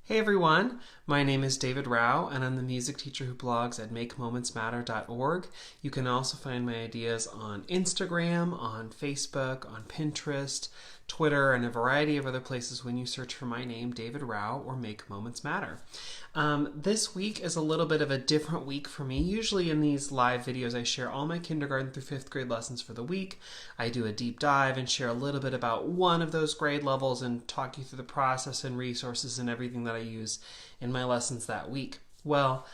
Hey everyone, my name is David Rao and I'm the music teacher who blogs at makemomentsmatter.org. You can also find my ideas on Instagram, on Facebook, on Pinterest, Twitter, and a variety of other places when you search for my name, David Rao, or Make Moments Matter. This week is a little bit of a different week for me. Usually in these live videos I share all my kindergarten through 5th grade lessons for the week. I do a deep dive and share a little bit about one of those grade levels and talk you through the process and resources and everything that I use in my lessons that week. Well,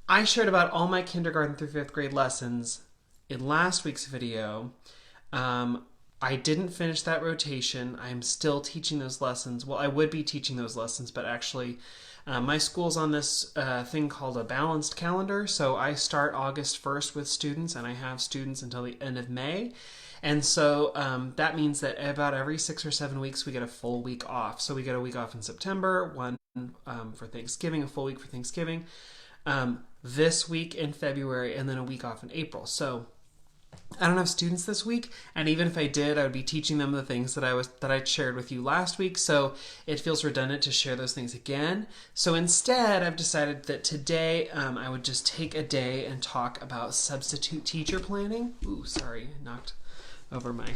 I shared about all my kindergarten through 5th grade lessons in last week's video. I didn't finish that rotation. I'm still teaching those lessons. Well, I would be teaching those lessons, but actually my school's on this thing called a balanced calendar. So I start August 1st with students and I have students until the end of May. And so that means that about every 6 or 7 weeks we get a full week off. So we get a week off in September, one for Thanksgiving, a full week for Thanksgiving, this week in February, and then a week off in April. So I don't have students this week, and even if I did, I would be teaching them the things that I shared with you last week, so it feels redundant to share those things again. So instead, I've decided that today I would just take a day and talk about substitute teacher planning. Ooh, sorry, I knocked over my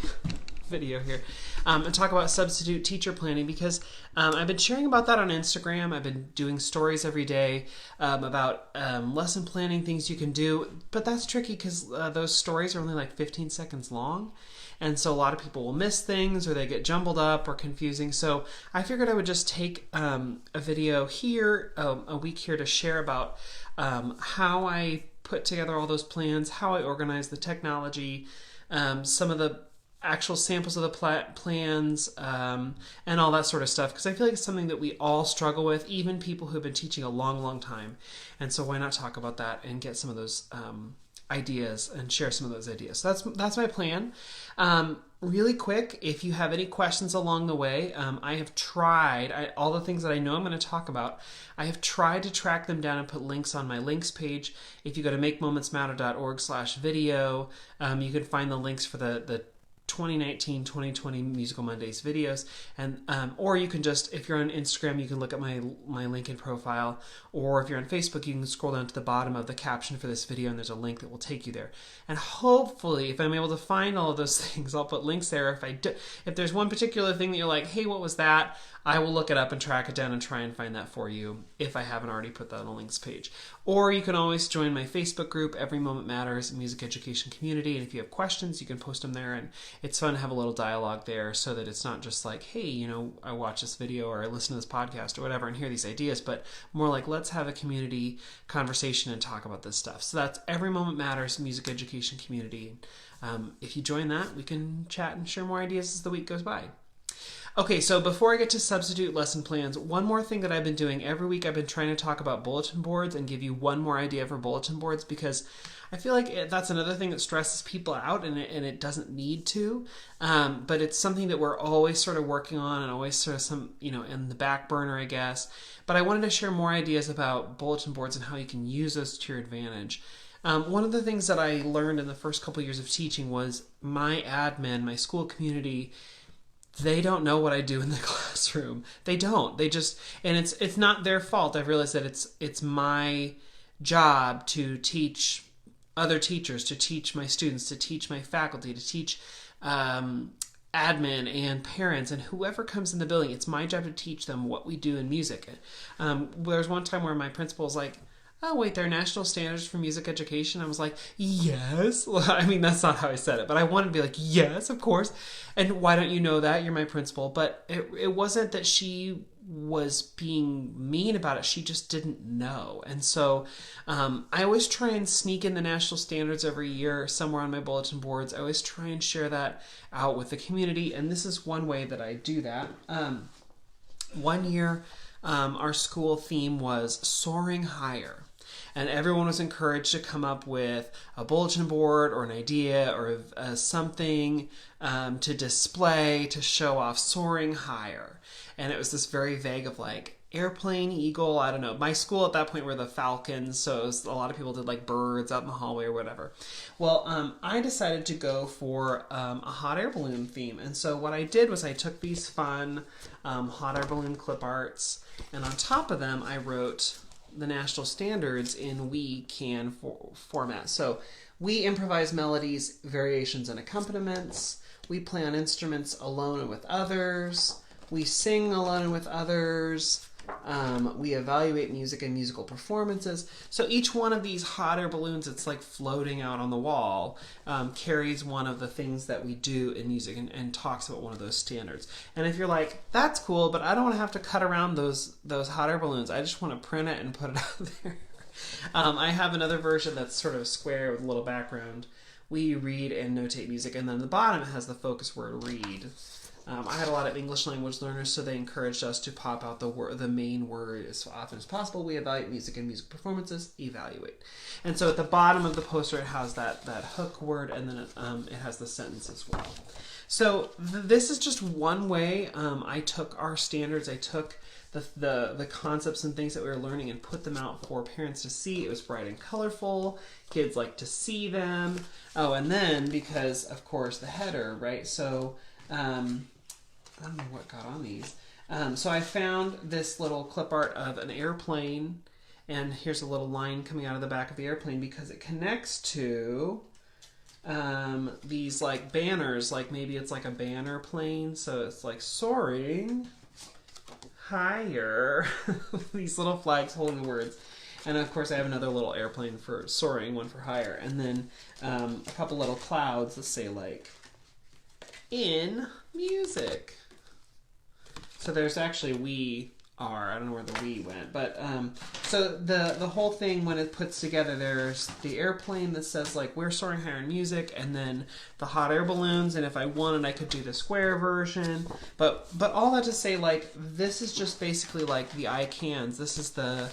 video here, and talk about substitute teacher planning because I've been sharing about that on Instagram. I've been doing stories every day about lesson planning, things you can do, but that's tricky because those stories are only like 15 seconds long, and so a lot of people will miss things or they get jumbled up or confusing. So I figured I would just take a video here, a week here, to share about how I put together all those plans, how I organize the technology, some of the actual samples of the plans, and all that sort of stuff, because I feel like it's something that we all struggle with, even people who've been teaching a long time. And so why not talk about that and get some of those ideas and share some of those ideas. So that's my plan. Really quick, if you have any questions along the way, I have tried, all the things that I know I'm going to talk about, I have tried to track them down and put links on my links page. If you go to makemomentsmatter.org/video, you can find the links for the 2019-2020 Musical Mondays videos, and or you can just, if you're on Instagram, you can look at my LinkedIn profile, or if you're on Facebook, you can scroll down to the bottom of the caption for this video and there's a link that will take you there. And hopefully, if I'm able to find all of those things, I'll put links there. If there's one particular thing that you're like, hey, what was that? I will look it up and track it down and try and find that for you if I haven't already put that on the links page. Or you can always join my Facebook group, Every Moment Matters Music Education Community, and if you have questions, you can post them there, and it's fun to have a little dialogue there so that it's not just like, hey, I watch this video or I listen to this podcast or whatever and hear these ideas, but more like, let's have a community conversation and talk about this stuff. So that's Every Moment Matters Music Education Community. If you join that, we can chat and share more ideas as the week goes by. Okay, so before I get to substitute lesson plans, one more thing that I've been doing every week, I've been trying to talk about bulletin boards and give you one more idea for bulletin boards, because I feel like that's another thing that stresses people out, and it doesn't need to, but it's something that we're always sort of working on and always sort of in the back burner, I guess. But I wanted to share more ideas about bulletin boards and how you can use those to your advantage. One of the things that I learned in the first couple years of teaching was my admin, my school community, they don't know what I do in the classroom. They don't. They just, and it's not their fault. I've realized that it's my job to teach other teachers, to teach my students, to teach my faculty, to teach admin and parents and whoever comes in the building. It's my job to teach them what we do in music. There's one time where my principal was like, oh, wait, there are national standards for music education? I was like, yes. Well, I mean, that's not how I said it, but I wanted to be like, yes, of course. And why don't you know that? You're my principal. But it wasn't that she was being mean about it. She just didn't know. And so I always try and sneak in the national standards every year somewhere on my bulletin boards. I always try and share that out with the community. And this is one way that I do that. One year, our school theme was Soaring Higher. And everyone was encouraged to come up with a bulletin board or an idea or something to display, to show off soaring higher. And it was this very vague of like, airplane, eagle, I don't know. My school at that point were the Falcons, so a lot of people did like birds out in the hallway or whatever. Well, I decided to go for a hot air balloon theme. And so what I did was I took these fun hot air balloon clip arts, and on top of them I wrote the national standards in We Can format. So we improvise melodies, variations, and accompaniments. We play on instruments alone and with others. We sing alone and with others. We evaluate music and musical performances. So each one of these hot air balloons, it's like floating out on the wall, carries one of the things that we do in music and talks about one of those standards. And if you're like, that's cool, but I don't want to have to cut around those hot air balloons. I just want to print it and put it out there. I have another version that's sort of square with a little background. We read and notate music, and then at the bottom it has the focus word read. I had a lot of English language learners, so they encouraged us to pop out the main word as often as possible. We evaluate music and music performances, evaluate. And so at the bottom of the poster, it has that hook word, and then it has the sentence as well. So this is just one way I took our standards. I took the concepts and things that we were learning and put them out for parents to see. It was bright and colorful. Kids like to see them. Oh, and then because, of course, the header, right? So I don't know what got on these. So I found this little clip art of an airplane, and here's a little line coming out of the back of the airplane because it connects to these like banners, like maybe it's like a banner plane, so it's like soaring higher. These little flags holding the words. And of course I have another little airplane for soaring, one for higher, and then a couple little clouds that say like in music. So there's actually we are, I don't know where the we went, but so the whole thing, when it puts together, there's the airplane that says like we're soaring higher in music, and then the hot air balloons, and if I wanted I could do the square version, but all that to say, like, this is just basically like the I cans. This is the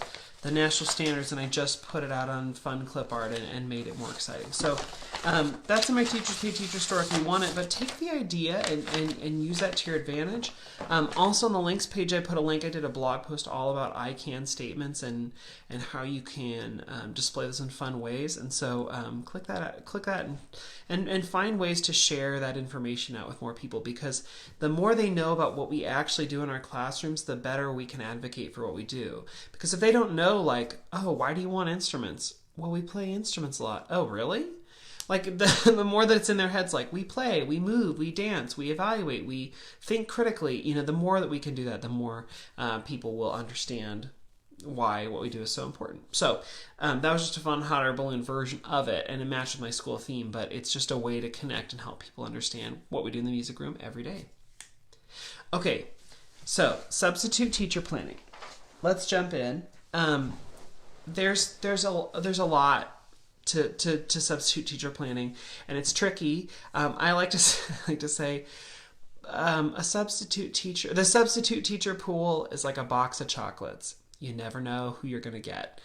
national standards, and I just put it out on fun clip art and made it more exciting. So that's in my Teachers Pay Teacher store if you want it, but take the idea and use that to your advantage. Also on the links page, I put a link. I did a blog post all about I can statements and how you can display this in fun ways. And so click that and find ways to share that information out with more people, because the more they know about what we actually do in our classrooms, the better we can advocate for what we do. Because if they don't know, like, oh, why do you want instruments? Well, we play instruments a lot. Oh, really? Like, the more that it's in their heads, like, we play, we move, we dance, we evaluate, we think critically, the more that we can do that, the more people will understand why what we do is so important. So that was just a fun hot air balloon version of it, and it matched with my school theme, but it's just a way to connect and help people understand what we do in the music room every day. Okay, so substitute teacher planning. Let's jump in. There's a lot to substitute teacher planning, and it's tricky. I like to say the substitute teacher pool is like a box of chocolates. You never know who you're going to get.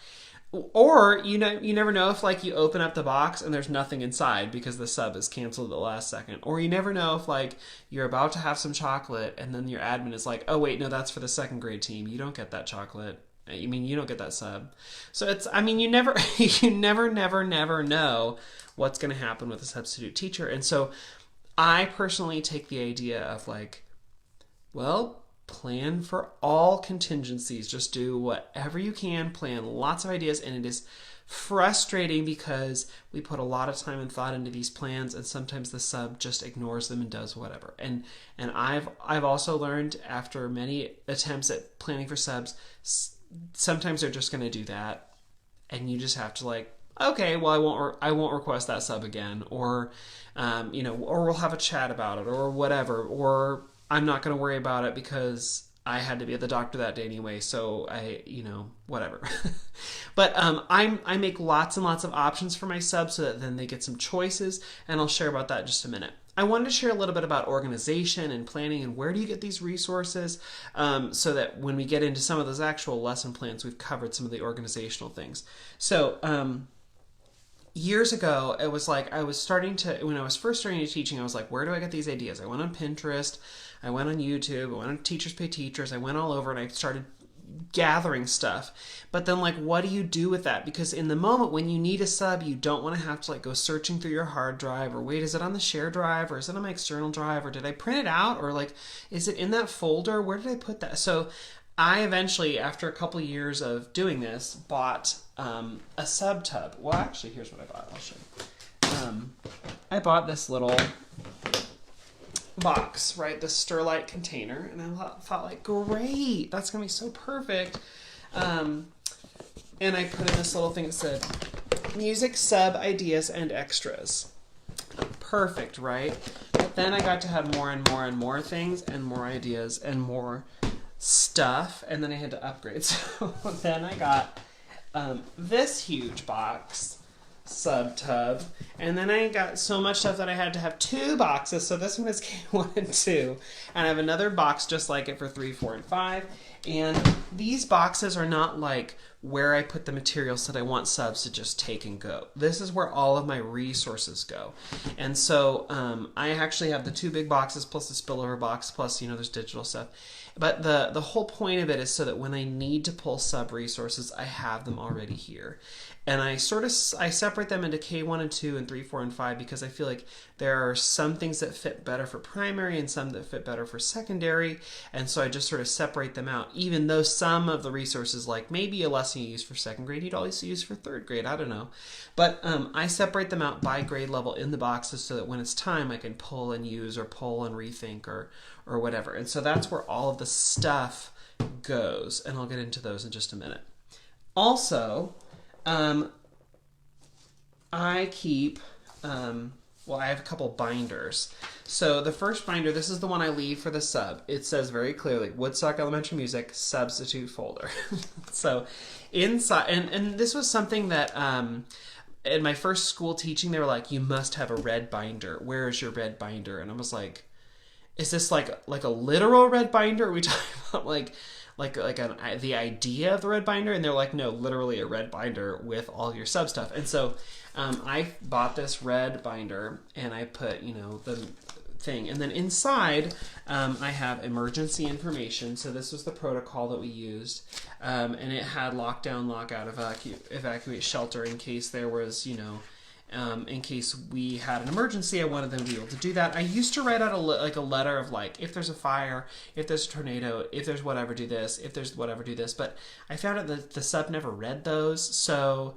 Or, you never know if, like, you open up the box and there's nothing inside because the sub is canceled at the last second. Or you never know if, like, you're about to have some chocolate and then your admin is like, oh, wait, no, that's for the second grade team. You don't get that chocolate. You don't get that sub. So you never know what's going to happen with a substitute teacher. And so I personally take the idea of, like, well, plan for all contingencies. Just do whatever you can, plan lots of ideas, and it is frustrating because we put a lot of time and thought into these plans, and sometimes the sub just ignores them and does whatever. And I've also learned after many attempts at planning for subs, sometimes they're just going to do that, and you just have to, like, okay, well, I won't request that sub again, or or we'll have a chat about it, or whatever, or I'm not going to worry about it because I had to be at the doctor that day anyway, so whatever. But I make lots and lots of options for my subs so that then they get some choices, and I'll share about that in just a minute. I wanted to share a little bit about organization and planning and where do you get these resources, so that when we get into some of those actual lesson plans, we've covered some of the organizational things. So years ago, it was like when I was first starting to teaching, I was like, where do I get these ideas? I went on Pinterest, I went on YouTube, I went on Teachers Pay Teachers, I went all over, and I started gathering stuff. But then like, what do you do with that? Because in the moment when you need a sub, you don't want to have to like go searching through your hard drive, or wait, is it on the share drive, or is it on my external drive, or did I print it out, or like, is it in that folder? Where did I put that? So I eventually, after a couple years of doing this, bought a sub tub. Well, actually, here's what I bought. I'll show you. I bought this little box, right? This Sterlite container, and I thought like, great, that's gonna be so perfect. And I put in this little thing that said music sub ideas and extras. Perfect, right? But then I got to have more and more and more things and more ideas and more stuff, and then I had to upgrade. So then I got this huge box sub tub, and then I got so much stuff that I had to have 2 boxes. So this one is K1 and 2, and I have another box just like it for 3, 4, and 5. And these boxes are not like where I put the materials that I want subs to just take and go. This is where all of my resources go. And so I actually have the 2 big boxes plus the spillover box plus, there's digital stuff. But the whole point of it is so that when I need to pull sub resources, I have them already here. And I separate them into K1 and 2 and 3, 4, and 5 because I feel like there are some things that fit better for primary and some that fit better for secondary. And so I just sort of separate them out, even though some of the resources, like maybe a lesson you use for 2nd grade, you'd always use for 3rd grade. I don't know. But I separate them out by grade level in the boxes so that when it's time, I can pull and use or pull and rethink or whatever. And so that's where all of the stuff goes. And I'll get into those in just a minute. Also, I keep, I have a couple binders. So the first binder, this is the one I leave for the sub. It says very clearly, Woodstock Elementary Music substitute folder. So inside, and this was something that, in my first school teaching, they were like, you must have a red binder. Where is your red binder? And I was like, is this like a literal red binder? Are we talking about the idea of the red binder? And they're like, no, literally a red binder with all your sub stuff. And so I bought this red binder and I put, the thing. And then inside, I have emergency information. So this was the protocol that we used. And it had lockdown, lockout, evacuate, shelter in case there was, in case we had an emergency. I wanted them to be able to do that. I used to write out a letter of like, if there's a fire, if there's a tornado, if there's whatever, do this, if there's whatever, do this. But I found out that the sub never read those, so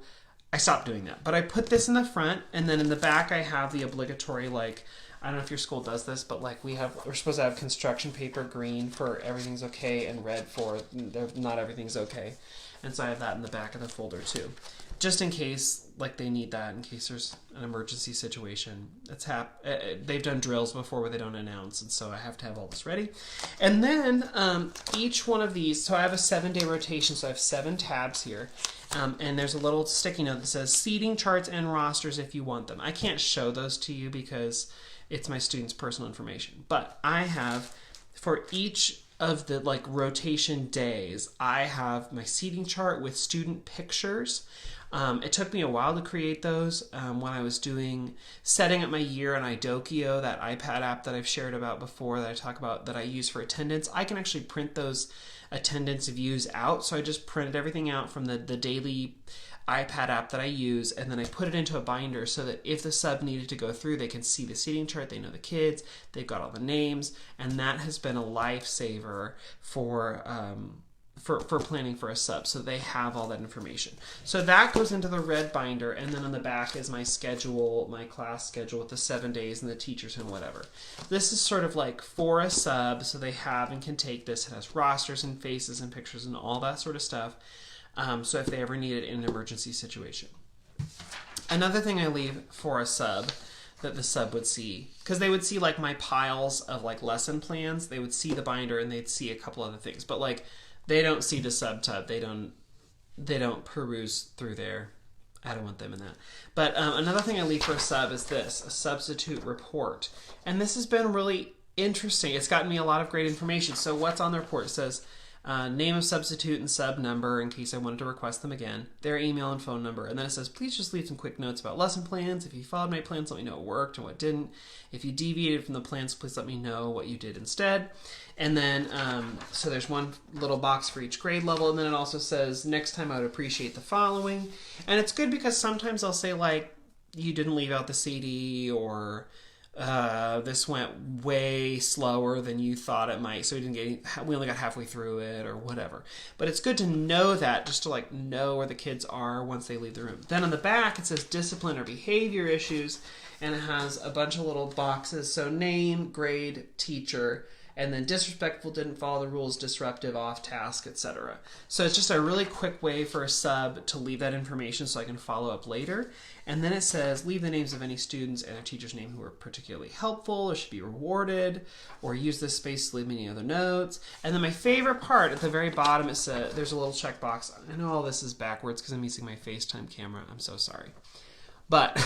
I stopped doing that. But I put this in the front, and then in the back I have the obligatory, like, I don't know if your school does this, but like we're supposed to have construction paper green for everything's okay and red for not everything's okay. And so I have that in the back of the folder too. Just in case, like they need that in case there's an emergency situation. They've done drills before where they don't announce, and so I have to have all this ready. And then each one of these, so I have a 7-day rotation, so I have 7 tabs here. And there's a little sticky note that says seating charts and rosters if you want them. I can't show those to you because it's my students' personal information. But I have, for each of the rotation days, I have my seating chart with student pictures. It took me a while to create those when I was setting up my year on Idokio, that iPad app that I've shared about before, that I talk about, that I use for attendance. I can actually print those attendance views out. So I just printed everything out from the daily iPad app that I use, and then I put it into a binder so that if the sub needed to go through, they can see the seating chart, they know the kids, they've got all the names, and that has been a lifesaver for planning for a sub, so they have all that information. So that goes into the red binder, and then on the back is my schedule, my class schedule with the 7 days and the teachers and whatever. This is sort of like for a sub, so they have and can take this. It has rosters and faces and pictures and all that sort of stuff. So if they ever need it in an emergency situation. Another thing I leave for a sub that the sub would see, because they would see like my piles of like lesson plans, they would see the binder and they'd see a couple other things, but like they don't see the sub tub. They don't peruse through there. I don't want them in that. But another thing I leave for a sub is this, a substitute report. And this has been really interesting. It's gotten me a lot of great information. So what's on the report? It says, name of substitute and sub number in case I wanted to request them again, their email and phone number, and then it says, please just leave some quick notes about lesson plans. If you followed my plans, let me know what worked and what didn't. If you deviated from the plans, please let me know what you did instead. And then, so there's one little box for each grade level, and then it also says, next time I would appreciate the following. And it's good because sometimes I'll say, like, you didn't leave out the CD, or this went way slower than you thought it might, so we only got halfway through it, or whatever. But it's good to know that, just to like know where the kids are once they leave the room. Then on the back it says discipline or behavior issues, and it has a bunch of little boxes. So name, grade, teacher, and then disrespectful, didn't follow the rules, disruptive, off task, etc. So it's just a really quick way for a sub to leave that information so I can follow up later. And then it says, leave the names of any students and their teacher's name who were particularly helpful or should be rewarded, or use this space to leave any other notes. And then my favorite part, at the very bottom, it says, there's a little checkbox. I know all this is backwards because I'm using my FaceTime camera. I'm so sorry. But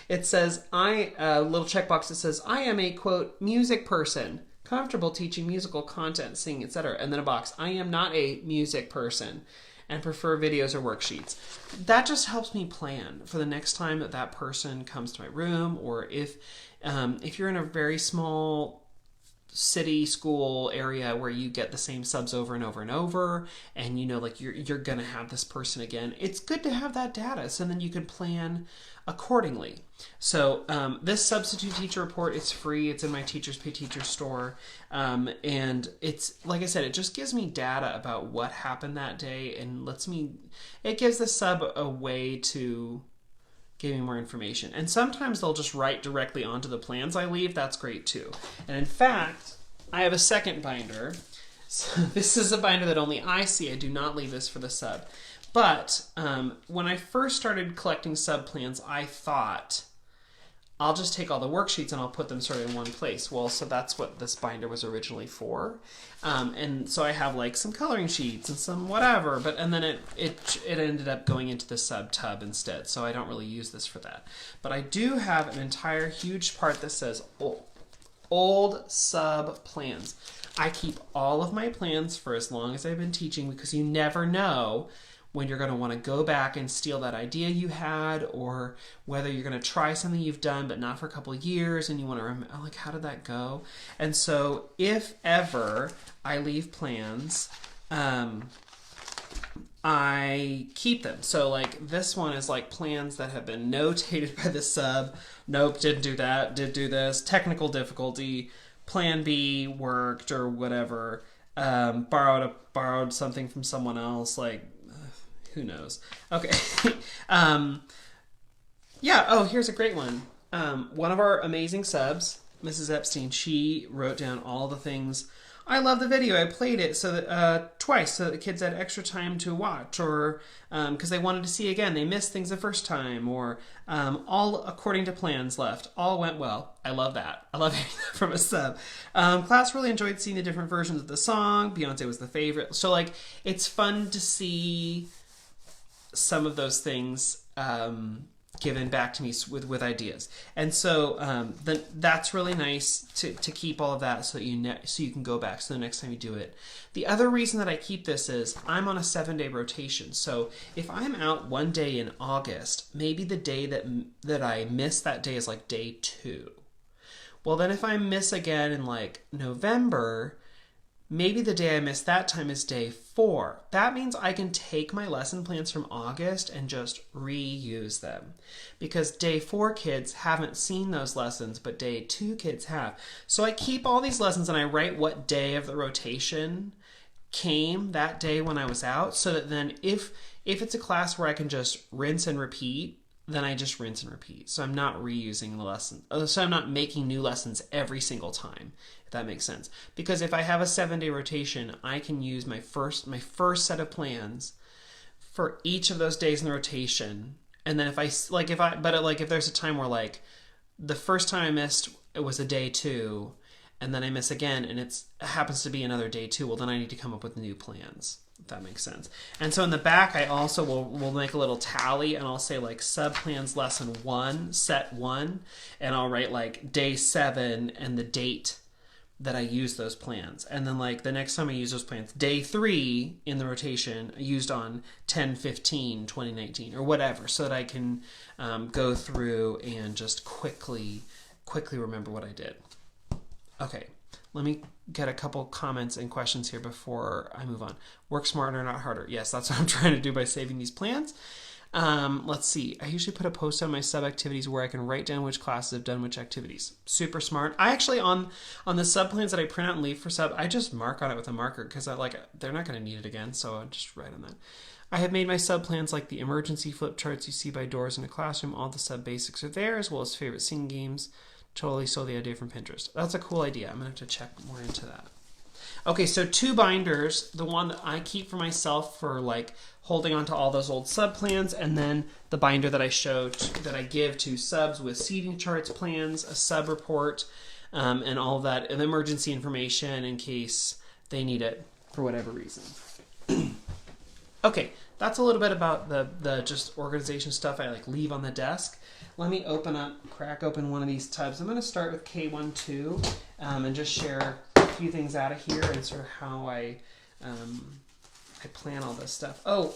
it says, a little checkbox that says, I am a, quote, music person, comfortable teaching musical content, singing, etc. And then a box, I am not a music person and prefer videos or worksheets. That just helps me plan for the next time that that person comes to my room, or if you're in a very small city school area where you get the same subs over and over and over, and you know, like you're gonna have this person again, it's good to have that data so then you can plan accordingly. So this substitute teacher report is free. It's in my Teachers Pay Teachers store, and it's, like I said, it just gives me data about what happened that day, and it gives the sub a way to give me more information. And sometimes they'll just write directly onto the plans I leave. That's great too. And in fact, I have a second binder. So this is a binder that only I see. I do not leave this for the sub. But when I first started collecting sub plans, I thought, I'll just take all the worksheets and I'll put them sort of in one place. Well, so that's what this binder was originally for. And so I have like some coloring sheets and some whatever, and then it ended up going into the sub tub instead. So I don't really use this for that. But I do have an entire huge part that says old sub plans. I keep all of my plans for as long as I've been teaching, because you never know when you're going to want to go back and steal that idea you had, or whether you're going to try something you've done but not for a couple of years and you want to remember, like, how did that go? And so if ever I leave plans, I keep them. So like this one is like plans that have been notated by the sub. Nope, didn't do that, did do this, technical difficulty, plan B worked, or whatever, borrowed something from someone else, like, who knows? Okay. Yeah. Oh, here's a great one. One of our amazing subs, Mrs. Epstein, she wrote down all the things. I love the video. I played it so that twice so that the kids had extra time to watch, or because they wanted to see again. They missed things the first time, or all according to plans left. All went well. I love that. I love hearing that from a sub. Class really enjoyed seeing the different versions of the song. Beyonce was the favorite. So like, it's fun to see some of those things given back to me with ideas, and so that's really nice to keep all of that so that so you can go back so the next time you do it. The other reason that I keep this is I'm on a 7-day rotation, so if I'm out one day in August, maybe the day that I miss that day is like day 2. Well, then if I miss again in like November, maybe the day I missed that time is day 4. That means I can take my lesson plans from August and just reuse them, because day 4 kids haven't seen those lessons, but day 2 kids have. So I keep all these lessons and I write what day of the rotation came that day when I was out, so that then if it's a class where I can just rinse and repeat, then I just rinse and repeat. So I'm not reusing the lesson. So I'm not making new lessons every single time, if that makes sense. Because if I have a 7-day rotation, I can use my first set of plans for each of those days in the rotation. And then if there's a time where like the first time I missed, it was a day 2, and then I miss again and it happens to be another day 2, well then I need to come up with new plans, if that makes sense. And so in the back, I also will make a little tally, and I'll say like sub plans lesson 1, set 1, and I'll write like day 7 and the date that I use those plans. And then like the next time I use those plans, day 3 in the rotation, I used on 10/15/2019 or whatever, so that I can go through and just quickly remember what I did. Okay, let me get a couple comments and questions here before I move on. Work smarter, not harder. Yes, that's what I'm trying to do by saving these plans. Let's see. I usually put a post on my sub activities where I can write down which classes have done which activities. Super smart. I actually, on the sub plans that I print out and leave for sub, I just mark on it with a marker because they're not going to need it again, so I just write on that. I have made my sub plans like the emergency flip charts you see by doors in a classroom. All the sub basics are there, as well as favorite singing games. Totally stole the idea from Pinterest. That's a cool idea. I'm going to have to check more into that. Okay, so 2 binders. The one that I keep for myself for like holding on to all those old sub plans, and then the binder that I give to subs with seating charts, plans, a sub report, and all of that, and emergency information in case they need it for whatever reason. Okay, that's a little bit about the just organization stuff I like leave on the desk. Let me crack open one of these tubs. I'm going to start with K12 and just share a few things out of here and sort of how I plan all this stuff. Oh,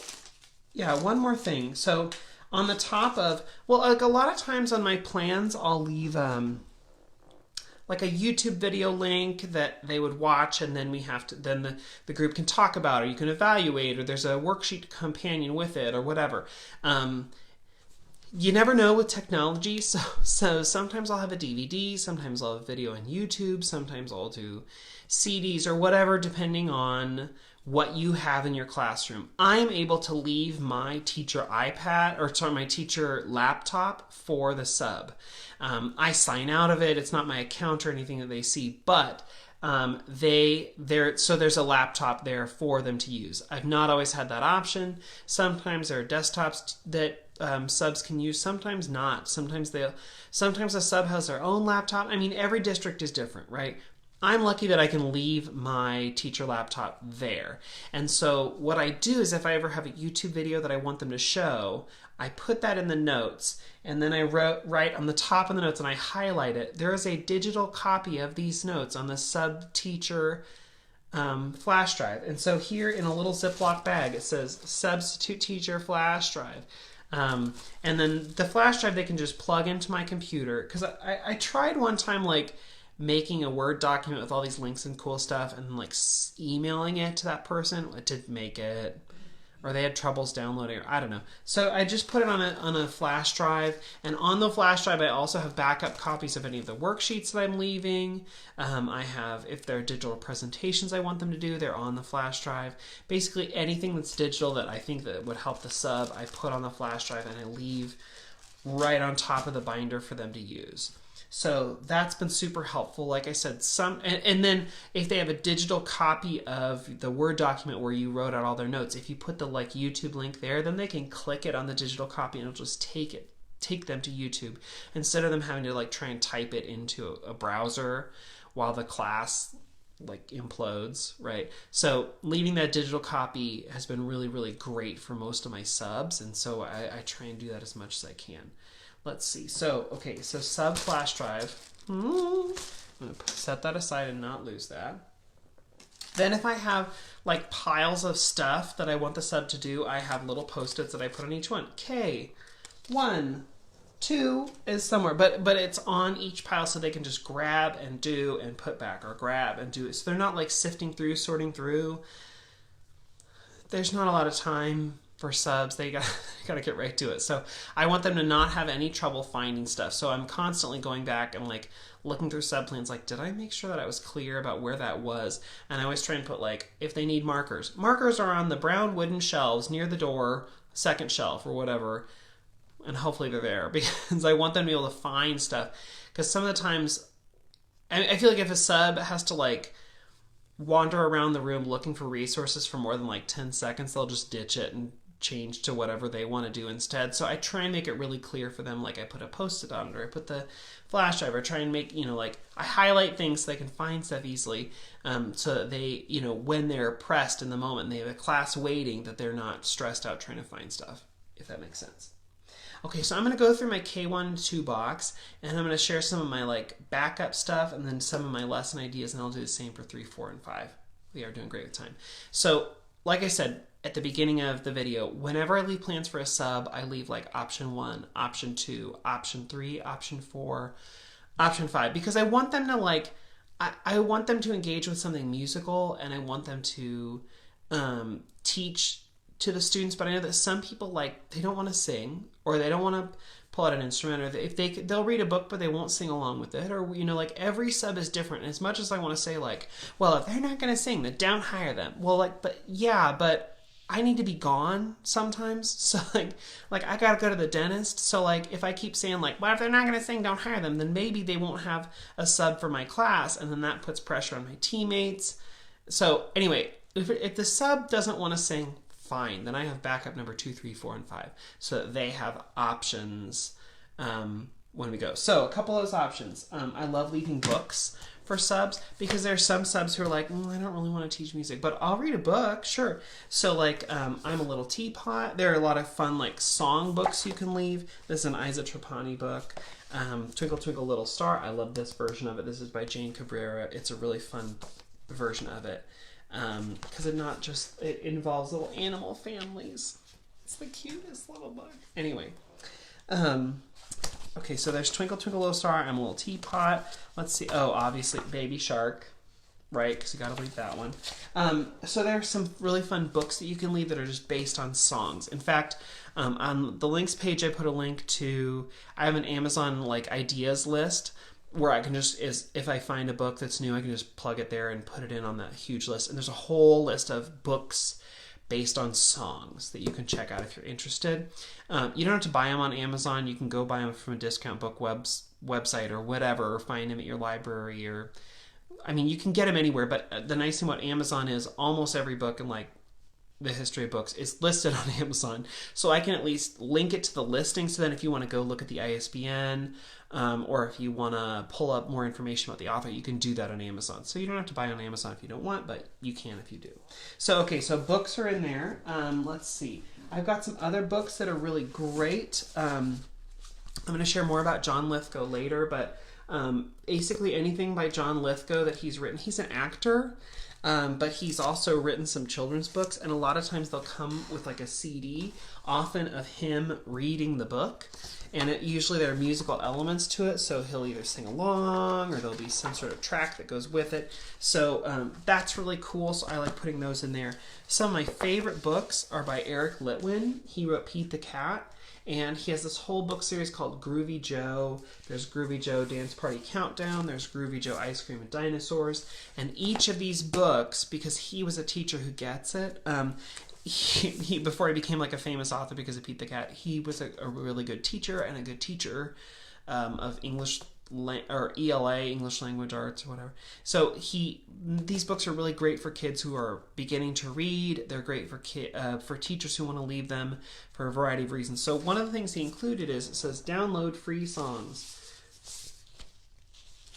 yeah, one more thing. So on the top of, well, like a lot of times on my plans, I'll leave like a YouTube video link that they would watch, and then then the group can talk about, or you can evaluate, or there's a worksheet companion with it, or whatever. You never know with technology, so sometimes I'll have a DVD, sometimes I'll have a video on YouTube, sometimes I'll do CDs or whatever, depending on what you have in your classroom. I am able to leave my teacher my teacher laptop for the sub. I sign out of it. It's not my account or anything that they see, but there's a laptop there for them to use. I've not always had that option. Sometimes there are desktops that subs can use, sometimes not. Sometimes a sub has their own laptop. I mean, every district is different, right? I'm lucky that I can leave my teacher laptop there. And so what I do is if I ever have a YouTube video that I want them to show, I put that in the notes, and then I write on the top of the notes and I highlight it. There is a digital copy of these notes on the sub teacher flash drive. And so here in a little Ziploc bag, it says substitute teacher flash drive. And then the flash drive they can just plug into my computer, because I tried one time like making a Word document with all these links and cool stuff and like emailing it to that person. It didn't make it, or they had troubles downloading, or I don't know. So I just put it on a flash drive, and on the flash drive I also have backup copies of any of the worksheets that I'm leaving. I have, if there are digital presentations I want them to do, they're on the flash drive. Basically anything that's digital that I think that would help the sub, I put on the flash drive and I leave right on top of the binder for them to use. So that's been super helpful. Like I said, and then if they have a digital copy of the Word document where you wrote out all their notes, if you put the like YouTube link there, then they can click it on the digital copy and it'll just take them to YouTube, instead of them having to like try and type it into a browser while the class like implodes, right? So leaving that digital copy has been really, really great for most of my subs, and so I try and do that as much as I can. Let's see. So sub flash drive. I'm going to set that aside and not lose that. Then if I have like piles of stuff that I want the sub to do, I have little post-its that I put on each one. K, 1, 2 is somewhere, but it's on each pile so they can just grab and do and put back, or grab and do it. So they're not like sifting through, sorting through. There's not a lot of time for subs. They gotta get right to it. So I want them to not have any trouble finding stuff. So I'm constantly going back and like looking through sub plans, like, did I make sure that I was clear about where that was? And I always try and put like, if they need markers are on the brown wooden shelves near the door, second shelf or whatever, and hopefully they're there, because I want them to be able to find stuff. Because some of the times I feel like if a sub has to like wander around the room looking for resources for more than like 10 seconds, they'll just ditch it and change to whatever they want to do instead. So I try and make it really clear for them. Like I put a post-it on it, or I put the flash drive, or try and make, like I highlight things so they can find stuff easily, so that they, when they're pressed in the moment and they have a class waiting, that they're not stressed out trying to find stuff, if that makes sense. Okay, so I'm going to go through my K1 2 box, and I'm going to share some of my like backup stuff and then some of my lesson ideas, and I'll do the same for 3, 4, and 5. We are doing great with time. So, like I said at the beginning of the video, whenever I leave plans for a sub, I leave like option 1, option 2, option 3, option 4, option 5, because I want them to like, I want them to engage with something musical, and I want them to teach to the students. But I know that some people, like, they don't want to sing, or they don't want to pull out an instrument, or if they'll read a book but they won't sing along with it, or like every sub is different. And as much as I want to say like, well, if they're not going to sing, then don't hire them. Well, like, but yeah, but I need to be gone sometimes. So like I gotta go to the dentist. So like if I keep saying like, well, if they're not gonna sing, don't hire them, then maybe they won't have a sub for my class, and then that puts pressure on my teammates. So anyway, if the sub doesn't want to sing, fine. Then I have backup number 2, 3, 4, and 5, so that they have options when we go. So a couple of those options. I love leaving books for subs, because there are some subs who are like, I don't really want to teach music, but I'll read a book, sure. So like, I'm a Little Teapot. There are a lot of fun like song books you can leave. This is an Isa Trapani book. Twinkle Twinkle Little Star. I love this version of it. This is by Jane Cabrera. It's a really fun version of it, because it involves little animal families. It's the cutest little book. Anyway, okay, so there's Twinkle Twinkle Little Star. I'm a Little Teapot. Let's see. Oh, obviously Baby Shark, right? Because you got to leave that one. So there are some really fun books that you can leave that are just based on songs. In fact, on the links page, I put a link to. I have an Amazon like ideas list where I can just, if I find a book that's new, I can just plug it there and put it in on that huge list. And there's a whole list of books based on songs that you can check out if you're interested. You don't have to buy them on Amazon. You can go buy them from a discount book website or whatever, or find them at your library, or I mean, you can get them anywhere. But the nice thing about Amazon is almost every book in like the history of books is listed on Amazon, so I can at least link it to the listing. So then, if you want to go look at the ISBN, or if you want to pull up more information about the author, you can do that on Amazon. So you don't have to buy on Amazon if you don't want, but you can if you do. So okay, so books are in there. Let's see. I've got some other books that are really great. I'm going to share more about John Lithgow later, but basically anything by John Lithgow that he's written. He's an actor. But he's also written some children's books, and a lot of times they'll come with like a CD, often of him reading the book, and usually there are musical elements to it, so he'll either sing along or there'll be some sort of track that goes with it. So that's really cool, so I like putting those in there. Some of my favorite books are by Eric Litwin. He wrote Pete the Cat, and he has this whole book series called Groovy Joe. There's Groovy Joe Dance Party Countdown. There's Groovy Joe Ice Cream and Dinosaurs. And each of these books, because he was a teacher who gets it, he before he became like a famous author because of Pete the Cat, he was a really good teacher and a good teacher of English or ELA, English Language Arts, or whatever. So these books are really great for kids who are beginning to read. They're great for teachers who want to leave them for a variety of reasons. So one of the things he included is, it says download free songs.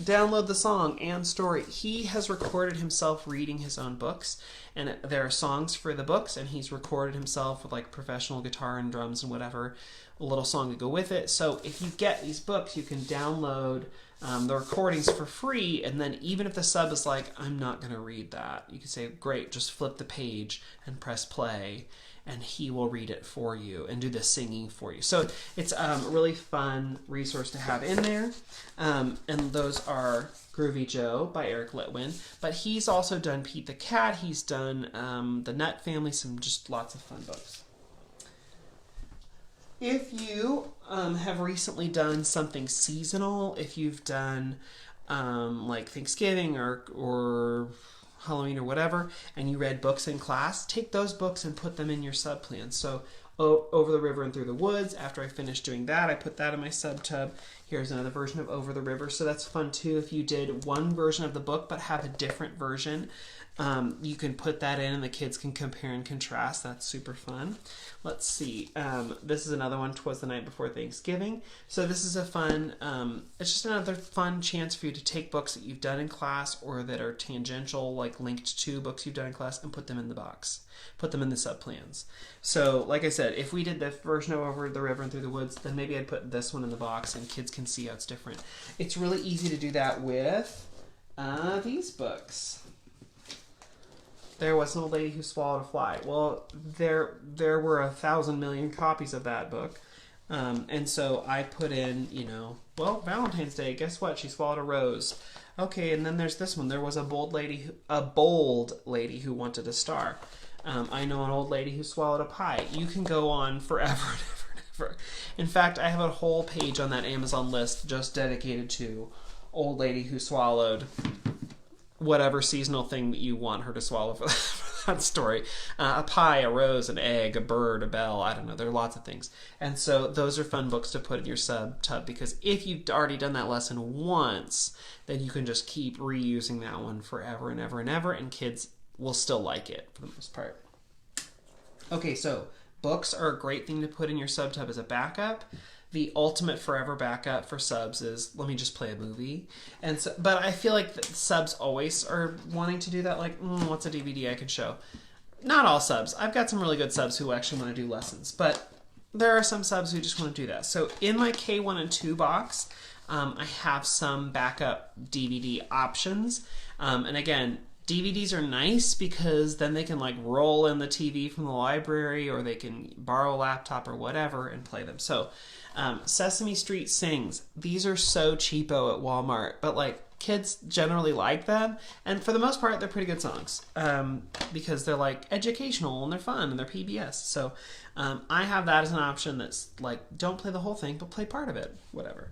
Download the song and story. He has recorded himself reading his own books, and there are songs for the books, and he's recorded himself with like professional guitar and drums and whatever, a little song to go with it. So if you get these books, you can download the recordings for free, and then even if the sub is like, I'm not going to read that, you can say, great, just flip the page and press play, and he will read it for you and do the singing for you. So it's a really fun resource to have in there. And those are Groovy Joe by Eric Litwin. But he's also done Pete the Cat. He's done The Nut Family, just lots of fun books. If you have recently done something seasonal, if you've done like Thanksgiving or Halloween or whatever, and you read books in class, take those books and put them in your sub plans. So Over the River and Through the Woods, after I finished doing that, I put that in my sub tub. Here's another version of Over the River. So that's fun too. If you did one version of the book but have a different version, you can put that in and the kids can compare and contrast. That's super fun. Let's see. This is another one, 'Twas the Night Before Thanksgiving. So this is a fun, it's just another fun chance for you to take books that you've done in class or that are tangential, like linked to books you've done in class, and put them in the box. put them in the sub-plans. So, like I said, if we did the version of Over the River and Through the Woods, then maybe I'd put this one in the box and kids can see how it's different. It's really easy to do that with these books. There Was an Old Lady Who Swallowed a Fly. Well, there were 1,000 million copies of that book. And so I put in, Valentine's Day, guess what? She swallowed a rose. Okay, and then there's this one. There was a bold lady who wanted a star. I know an old lady who swallowed a pie. You can go on forever and ever and ever. In fact, I have a whole page on that Amazon list just dedicated to old lady who swallowed whatever seasonal thing that you want her to swallow for that story. A pie, a rose, an egg, a bird, a bell, I don't know. There are lots of things. And so those are fun books to put in your sub tub, because if you've already done that lesson once, then you can just keep reusing that one forever and ever and ever, and kids will still like it for the most part. Okay, so books are a great thing to put in your sub tub as a backup. The ultimate forever backup for subs is, let me just play a movie. And so, but I feel like the subs always are wanting to do that, like, what's a DVD I could show? Not all subs. I've got some really good subs who actually want to do lessons, but there are some subs who just want to do that. So in my K1 and 2 box, I have some backup DVD options. And again, DVDs are nice because then they can like roll in the TV from the library, or they can borrow a laptop or whatever and play them. So Sesame Street Sings. These are so cheapo at Walmart, but like kids generally like them, and for the most part they're pretty good songs because they're like educational and they're fun and they're PBS. So I have that as an option that's like, don't play the whole thing, but play part of it, whatever.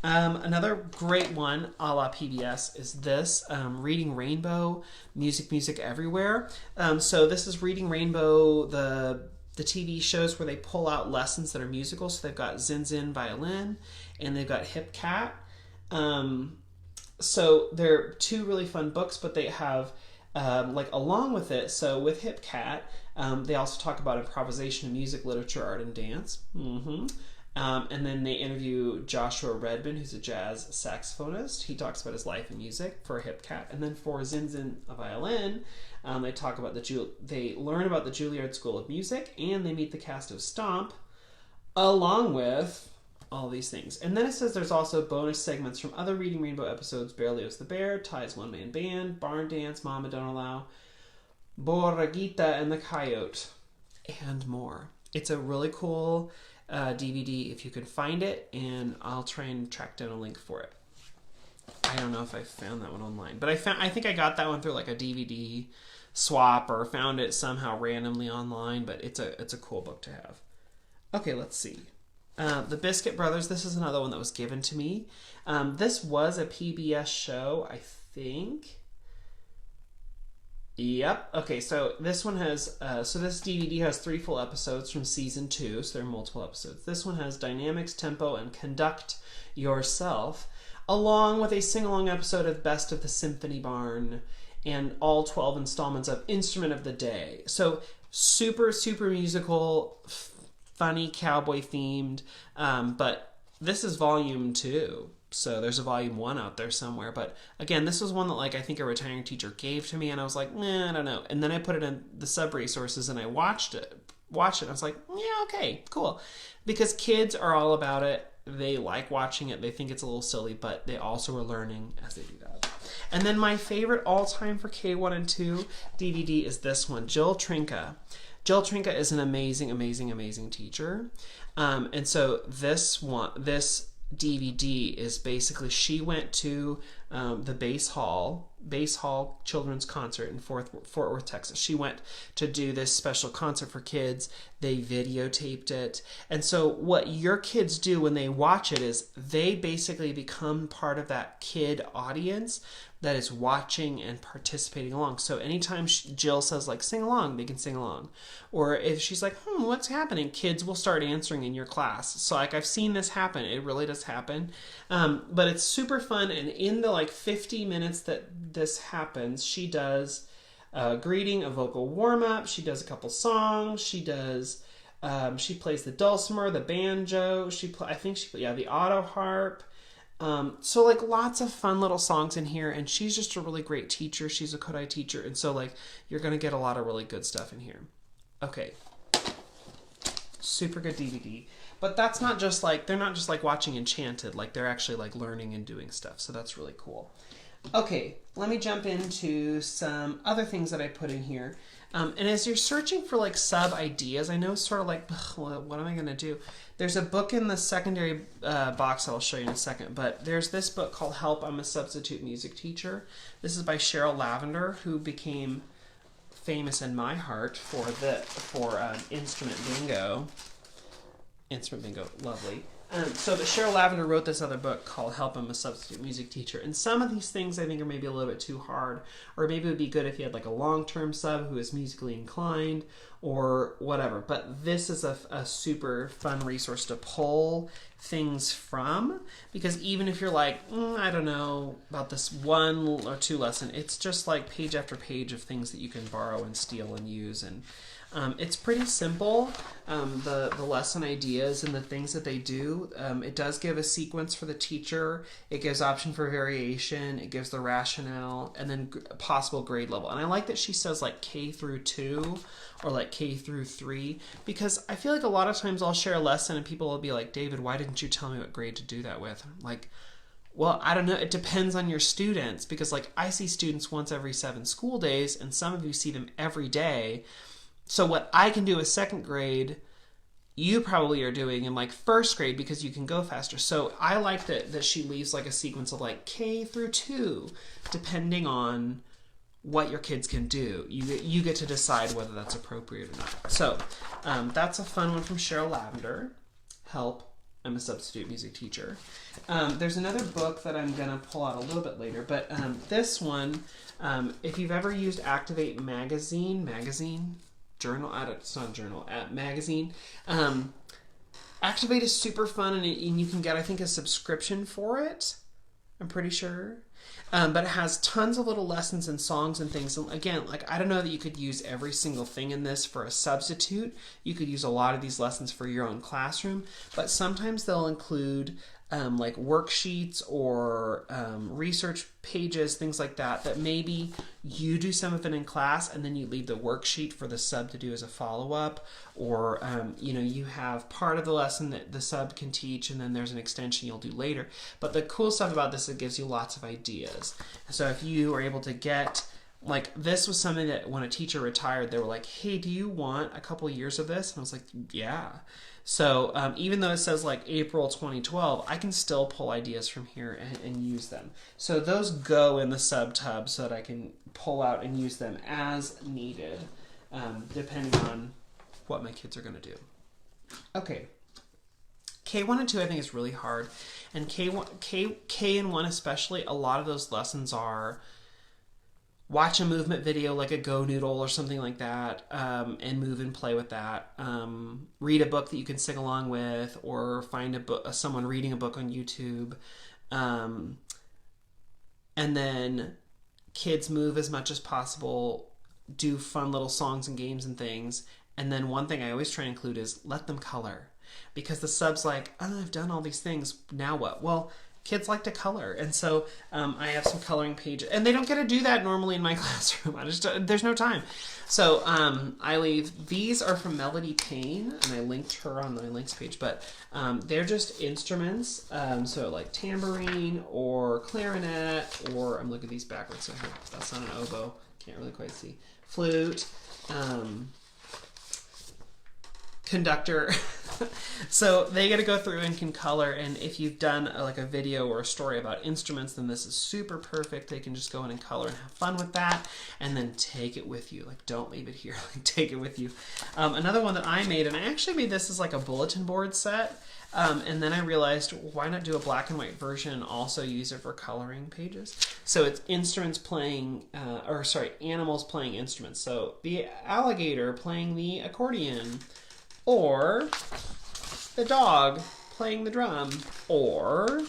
Another great one a la PBS is this, Reading Rainbow, Music Everywhere. So this is Reading Rainbow, the TV shows where they pull out lessons that are musical. So they've got Zin Zin Violin and they've got Hip Cat. So they're two really fun books, but they have like along with it. So with Hip Cat, they also talk about improvisation, music, literature, art, and dance. And then they interview Joshua Redman, who's a jazz saxophonist. He talks about his life and music for Hip Cat. And then for Zin Zin a Violin, they talk about they learn about the Juilliard School of Music, and they meet the cast of Stomp, along with all these things. And then it says there's also bonus segments from other Reading Rainbow episodes: Berlioz the Bear, Ty's One Man Band, Barn Dance, Mama Don't Allow, Borreguita and the Coyote, and more. It's a really cool DVD if you can find it, and I'll try and track down a link for it. I don't know if I found that one online, but I think I got that one through like a DVD swap or found it somehow randomly online, but it's a cool book to have. Okay, let's see. The Biscuit Brothers, this is another one that was given to me. This was a PBS show, I think. Yep. Okay, so this one has, this DVD has 3 full episodes from season 2, so there are multiple episodes. This one has dynamics, tempo, and conduct yourself, along with a sing-along episode of Best of the Symphony Barn, and all 12 installments of Instrument of the Day. So super, super musical, funny, cowboy themed, but this is volume 2. So there's a volume 1 out there somewhere. But again, this was one that like I think a retiring teacher gave to me, and I was like, I don't know. And then I put it in the sub resources and I watched it. And I was like, yeah, okay, cool. Because kids are all about it. They like watching it. They think it's a little silly, but they also are learning as they do that. And then my favorite all-time for K1 and 2 DVD is this one, Jill Trinka. Jill Trinka is an amazing, amazing, amazing teacher. And so this DVD is basically, she went to the Bass Hall Children's Concert in Fort Worth, Texas. She went to do this special concert for kids. They videotaped it. And so what your kids do when they watch it is they basically become part of that kid audience that is watching and participating along. So anytime Jill says like sing along, they can sing along. Or if she's like, what's happening? Kids will start answering in your class. So like I've seen this happen. It really does happen. But it's super fun. And in the like 50 minutes that this happens, she does a greeting, a vocal warm-up. She does a couple songs. She plays the dulcimer, the banjo. The auto harp. So like lots of fun little songs in here, and she's just a really great teacher. She's a Kodai teacher, and so like you're gonna get a lot of really good stuff in here. Okay, super good DVD. But that's not just like, they're not just like watching Enchanted, like they're actually like learning and doing stuff. So that's really cool. Okay, let me jump into some other things that I put in here. And as you're searching for like sub ideas, I know it's sort of like, what am I going to do? There's a book in the secondary box I'll show you in a second, but there's this book called Help, I'm a Substitute Music Teacher. This is by Cheryl Lavender, who became famous in my heart for Instrument Bingo. Instrument Bingo, lovely. So Cheryl Lavender wrote this other book called Help, I'm a Substitute Music Teacher. And some of these things I think are maybe a little bit too hard, or maybe it would be good if you had like a long-term sub who is musically inclined or whatever. But this is a super fun resource to pull things from, because even if you're like, I don't know about this 1 or 2 lesson, it's just like page after page of things that you can borrow and steal and use. And it's pretty simple, the lesson ideas and the things that they do. It does give a sequence for the teacher. It gives option for variation. It gives the rationale, and then possible grade level. And I like that she says like K through 2 or like K through 3, because I feel like a lot of times I'll share a lesson and people will be like, David, why didn't you tell me what grade to do that with? Like, well, I don't know. It depends on your students, because like I see students once every 7 school days, and some of you see them every day. So what I can do as 2nd grade, you probably are doing in like 1st grade, because you can go faster. So I like that she leaves like a sequence of like K through 2, depending on what your kids can do. You get to decide whether that's appropriate or not. So that's a fun one from Cheryl Lavender. Help, I'm a Substitute Music Teacher. There's another book that I'm going to pull out a little bit later, but this one, if you've ever used Activate magazine, journal, it's not a journal, magazine. Activate is super fun, and you can get, I think, a subscription for it. I'm pretty sure. But it has tons of little lessons and songs and things. And again, like, I don't know that you could use every single thing in this for a substitute. You could use a lot of these lessons for your own classroom, but sometimes they'll include like worksheets or research pages, things like that, that maybe you do some of it in class and then you leave the worksheet for the sub to do as a follow-up, or you have part of the lesson that the sub can teach and then there's an extension you'll do later. But the cool stuff about this, it gives you lots of ideas. So if you are able to get, like, this was something that when a teacher retired, they were like, hey, do you want a couple years of this? And I was like, yeah. So even though it says like April 2012, I can still pull ideas from here and use them. So those go in the sub-tub so that I can pull out and use them as needed, depending on what my kids are going to do. Okay. K1 and 2 I think is really hard. And K and 1 especially, a lot of those lessons are watch a movement video like a Go Noodle or something like that, and move and play with that. Read a book that you can sing along with, or find someone reading a book on YouTube. And then kids move as much as possible, do fun little songs and games and things. And then one thing I always try to include is let them color. Because the sub's like, oh, I've done all these things, now what? Well, kids like to color, and so I have some coloring pages, and they don't get to do that normally in my classroom. There's no time. So I leave, these are from Melody Payne, and I linked her on my links page, but they're just instruments, so like tambourine or clarinet, or I'm looking at these backwards, so that's not an oboe, can't really quite see, flute, conductor. So they get to go through and can color, and if you've done like a video or a story about instruments, then this is super perfect. They can just go in and color and have fun with that, and then take it with you. Like, don't leave it here, like, take it with you. Another one that I made, and I actually made this as like a bulletin board set, and then I realized, why not do a black and white version and also use it for coloring pages? So it's instruments playing, animals playing instruments. So the alligator playing the accordion, or the dog playing the drum, or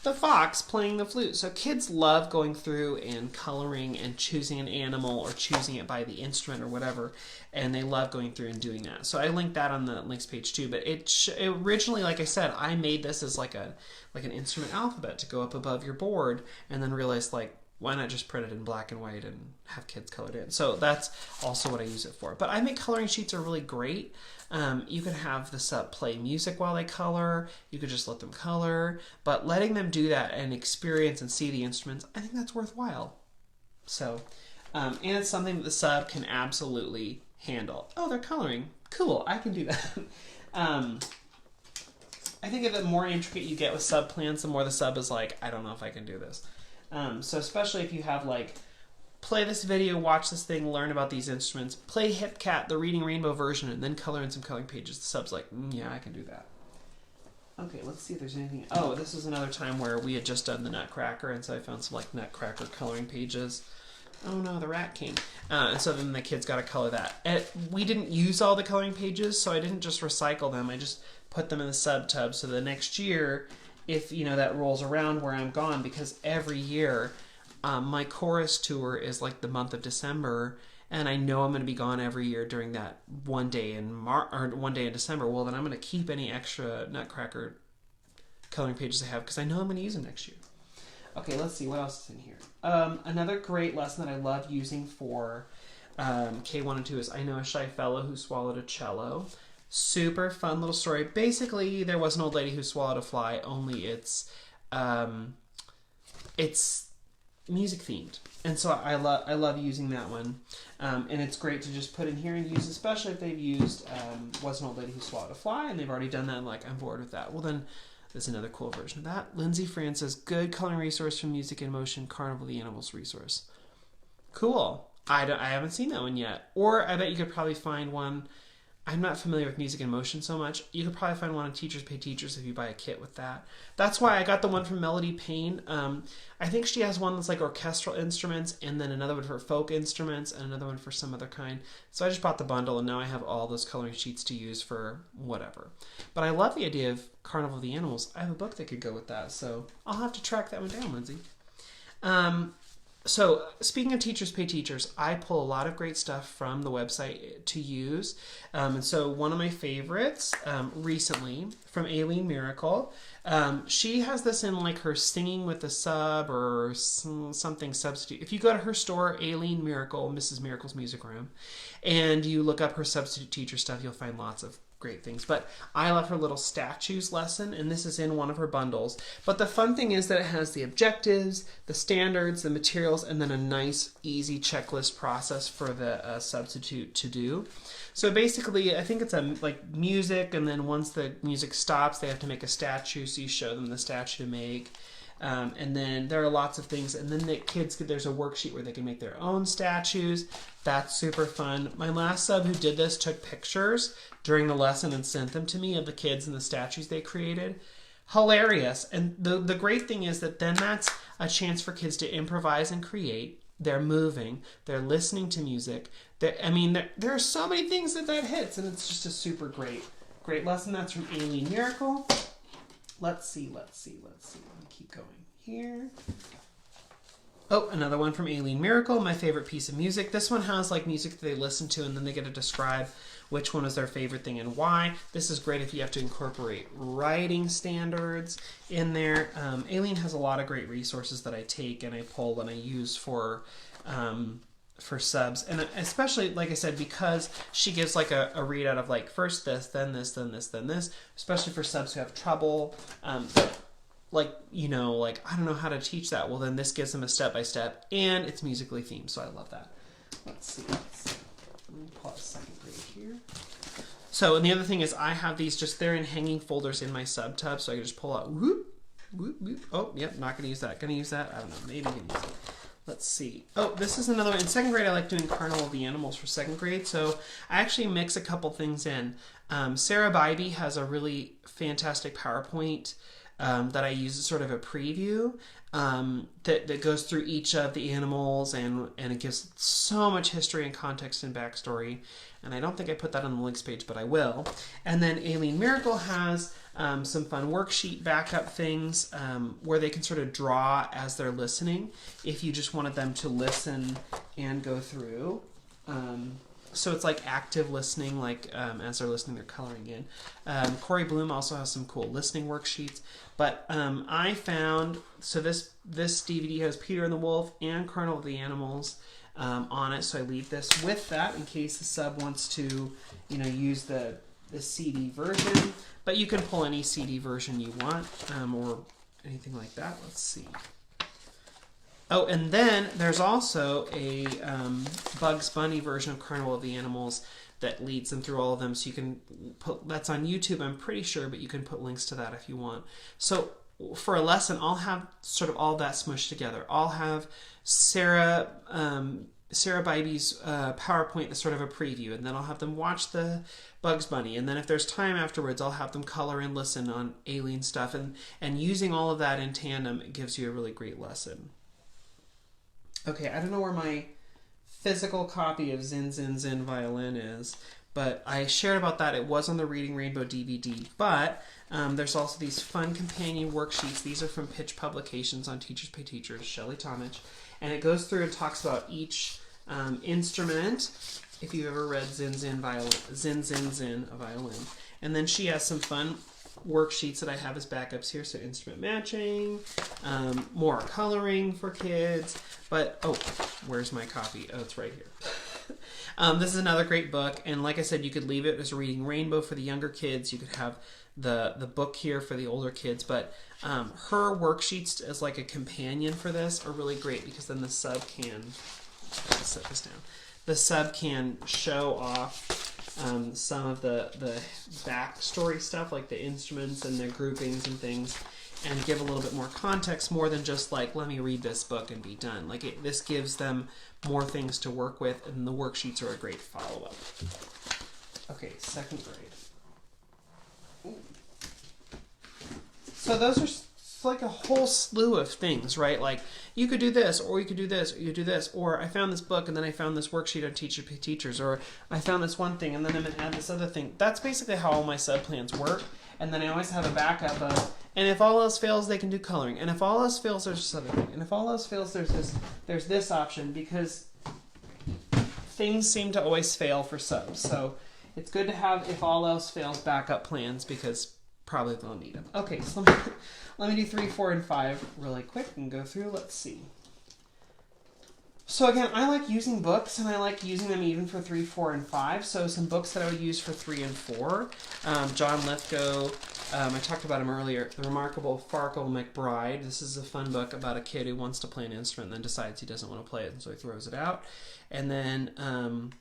the fox playing the flute. So kids love going through and coloring and choosing an animal or choosing it by the instrument or whatever, and they love going through and doing that. So I linked that on the links page too. But it originally, like I said, I made this as like an instrument alphabet to go up above your board, and then realized like, why not just print it in black and white and have kids colored in? So that's also what I use it for. But I think coloring sheets are really great. You can have the sub play music while they color. You could just let them color. But letting them do that and experience and see the instruments, I think that's worthwhile. So, and it's something that the sub can absolutely handle. Oh, they're coloring. Cool, I can do that. I think the more intricate you get with sub plans, the more the sub is like, I don't know if I can do this. So especially if you have like, play this video, watch this thing, learn about these instruments, play Hip Cat, the Reading Rainbow version, and then color in some coloring pages. The sub's like, yeah, I can do that. Okay, let's see if there's anything. Oh, this was another time where we had just done the Nutcracker, and so I found some like Nutcracker coloring pages. Oh no, the rat came. And so then the kids got to color that. We didn't use all the coloring pages, so I didn't just recycle them. I just put them in the sub tub. So the next year, if that rolls around where I'm gone, because every year my chorus tour is like the month of December, and I know I'm going to be gone every year during that one day in one day in December. Well, then I'm going to keep any extra Nutcracker coloring pages I have, because I know I'm going to use them next year. Okay, let's see what else is in here. Another great lesson that I love using for K1 and 2 is I Know a Shy Fellow Who Swallowed a Cello. Super fun little story. Basically, there was an old lady who swallowed a fly, only it's music themed. And so I love using that one. And it's great to just put in here and use, especially if they've used was an old lady who swallowed a fly, and they've already done that, and like, I'm bored with that. Well, then there's another cool version of that. Lindsay Francis, good coloring resource for music in motion, Carnival of the Animals resource. Cool. I haven't seen that one yet. Or I bet you could probably find one. I'm not familiar with music in motion so much. You could probably find one on Teachers Pay Teachers if you buy a kit with that. That's why I got the one from Melody Payne. I think she has one that's like orchestral instruments, and then another one for folk instruments, and another one for some other kind. So I just bought the bundle, and now I have all those coloring sheets to use for whatever. But I love the idea of Carnival of the Animals. I have a book that could go with that, so I'll have to track that one down, Lindsay. So speaking of Teachers Pay Teachers, I pull a lot of great stuff from the website to use. And so one of my favorites recently from Aileen Miracle, she has this in like her Singing with the Sub or something substitute. If you go to her store, Aileen Miracle, Mrs. Miracle's Music Room, and you look up her substitute teacher stuff, you'll find lots of great things. But I love her little statues lesson, and this is in one of her bundles. But the fun thing is that it has the objectives, the standards, the materials, and then a nice easy checklist process for the substitute to do. So basically, I think it's like music, and then once the music stops, they have to make a statue, so you show them the statue to make. And then there are lots of things, and then the kids, there's a worksheet where they can make their own statues. That's super fun. My last sub who did this took pictures during the lesson and sent them to me of the kids and the statues they created. Hilarious. And the great thing is that then that's a chance for kids to improvise and create. They're moving. They're listening to music. There are so many things that hits, and it's just a super great lesson. That's from Aileen Miracle. Let's see. Let me keep going here. Oh, another one from Aileen Miracle, my favorite piece of music. This one has like music that they listen to, and then they get to describe which one is their favorite thing and why. This is great if you have to incorporate writing standards in there. Aileen has a lot of great resources that I take and I pull and I use for subs, and especially, like I said, because she gives like a readout of like first this, then this, then this, then this, especially for subs who have trouble, like I don't know how to teach that. Well, then this gives them a step-by-step, and it's musically themed, so I love that. Let's see. Let me pause second grade here. So, and the other thing is I have these they're in hanging folders in my sub tub, so I can just pull out, whoop, whoop, whoop. Oh, yep, not going to use that. Going to use that? I don't know, maybe going to use it. Let's see. Oh, this is another one. In second grade, I like doing Carnival of the Animals for second grade, so I actually mix a couple things in. Sarah Bybee has a really fantastic PowerPoint that I use as sort of a preview that goes through each of the animals, and it gives so much history and context and backstory. And I don't think I put that on the links page, but I will. And then Aileen Miracle has some fun worksheet backup things where they can sort of draw as they're listening if you just wanted them to listen and go through. So it's like active listening, like as they're listening, they're coloring in. Corey Bloom also has some cool listening worksheets. But I found, so this DVD has Peter and the Wolf and Carnival of the Animals on it. So I leave this with that in case the sub wants to, use the CD version. But you can pull any CD version you want or anything like that. Let's see. Oh, and then there's also a Bugs Bunny version of Carnival of the Animals that leads them through all of them. So you can put, that's on YouTube, I'm pretty sure, but you can put links to that if you want. So for a lesson, I'll have sort of all that smushed together. I'll have Sarah Bybee's PowerPoint as sort of a preview, and then I'll have them watch the Bugs Bunny, and then if there's time afterwards, I'll have them color and listen on Aileen stuff, and using all of that in tandem, it gives you a really great lesson. Okay, I don't know where my physical copy of Zin Zin Zin Violin is, but I shared about that. It was on the Reading Rainbow DVD, but there's also these fun companion worksheets. These are from Pitch Publications on Teachers Pay Teachers, Shelley Tomich, and it goes through and talks about each instrument, if you've ever read Zin Zin Zin, a violin. And then she has some fun worksheets that I have as backups here, so instrument matching, more coloring for kids, but, oh, where's my copy? Oh, it's right here. This is another great book, and like I said, you could leave it as a Reading Rainbow for the younger kids. You could have the book here for the older kids, but her worksheets as like a companion for this are really great, because then the sub can, let's set this down, the sub can show off some of the backstory stuff, like the instruments and the groupings and things, and give a little bit more context, more than just like, let me read this book and be done. Like this gives them more things to work with, and the worksheets are a great follow-up. Okay, second grade. Ooh. So those are like a whole slew of things, right? Like you could do this, or you could do this, or you could do this, or I found this book and then I found this worksheet on Teachers Pay Teachers, or I found this one thing and then I'm going to add this other thing. That's basically how all my sub plans work. And then I always have a backup of, and if all else fails, they can do coloring. And if all else fails, there's this other thing. And if all else fails, there's this option, because things seem to always fail for subs. So it's good to have, if all else fails, backup plans, because probably they'll need them. Okay, so let me do 3, 4, and 5 really quick and go through. Let's see. So again, I like using books, and I like using them even for 3, 4, and 5. So some books that I would use for 3 and 4. John Lithgow, I talked about him earlier, The Remarkable Farkle McBride. This is a fun book about a kid who wants to play an instrument and then decides he doesn't want to play it, and so he throws it out. And then,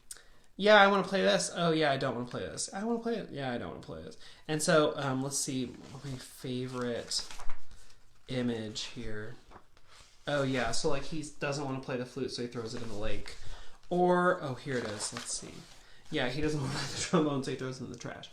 yeah, I want to play this. Oh, yeah, I don't want to play this. I want to play it. Yeah, I don't want to play this. And so let's see, my favorite image here. Oh, yeah, so like he doesn't want to play the flute, so he throws it in the lake. Or, oh, here it is. Let's see. Yeah, he doesn't want to play the trombone, so he throws it in the trash.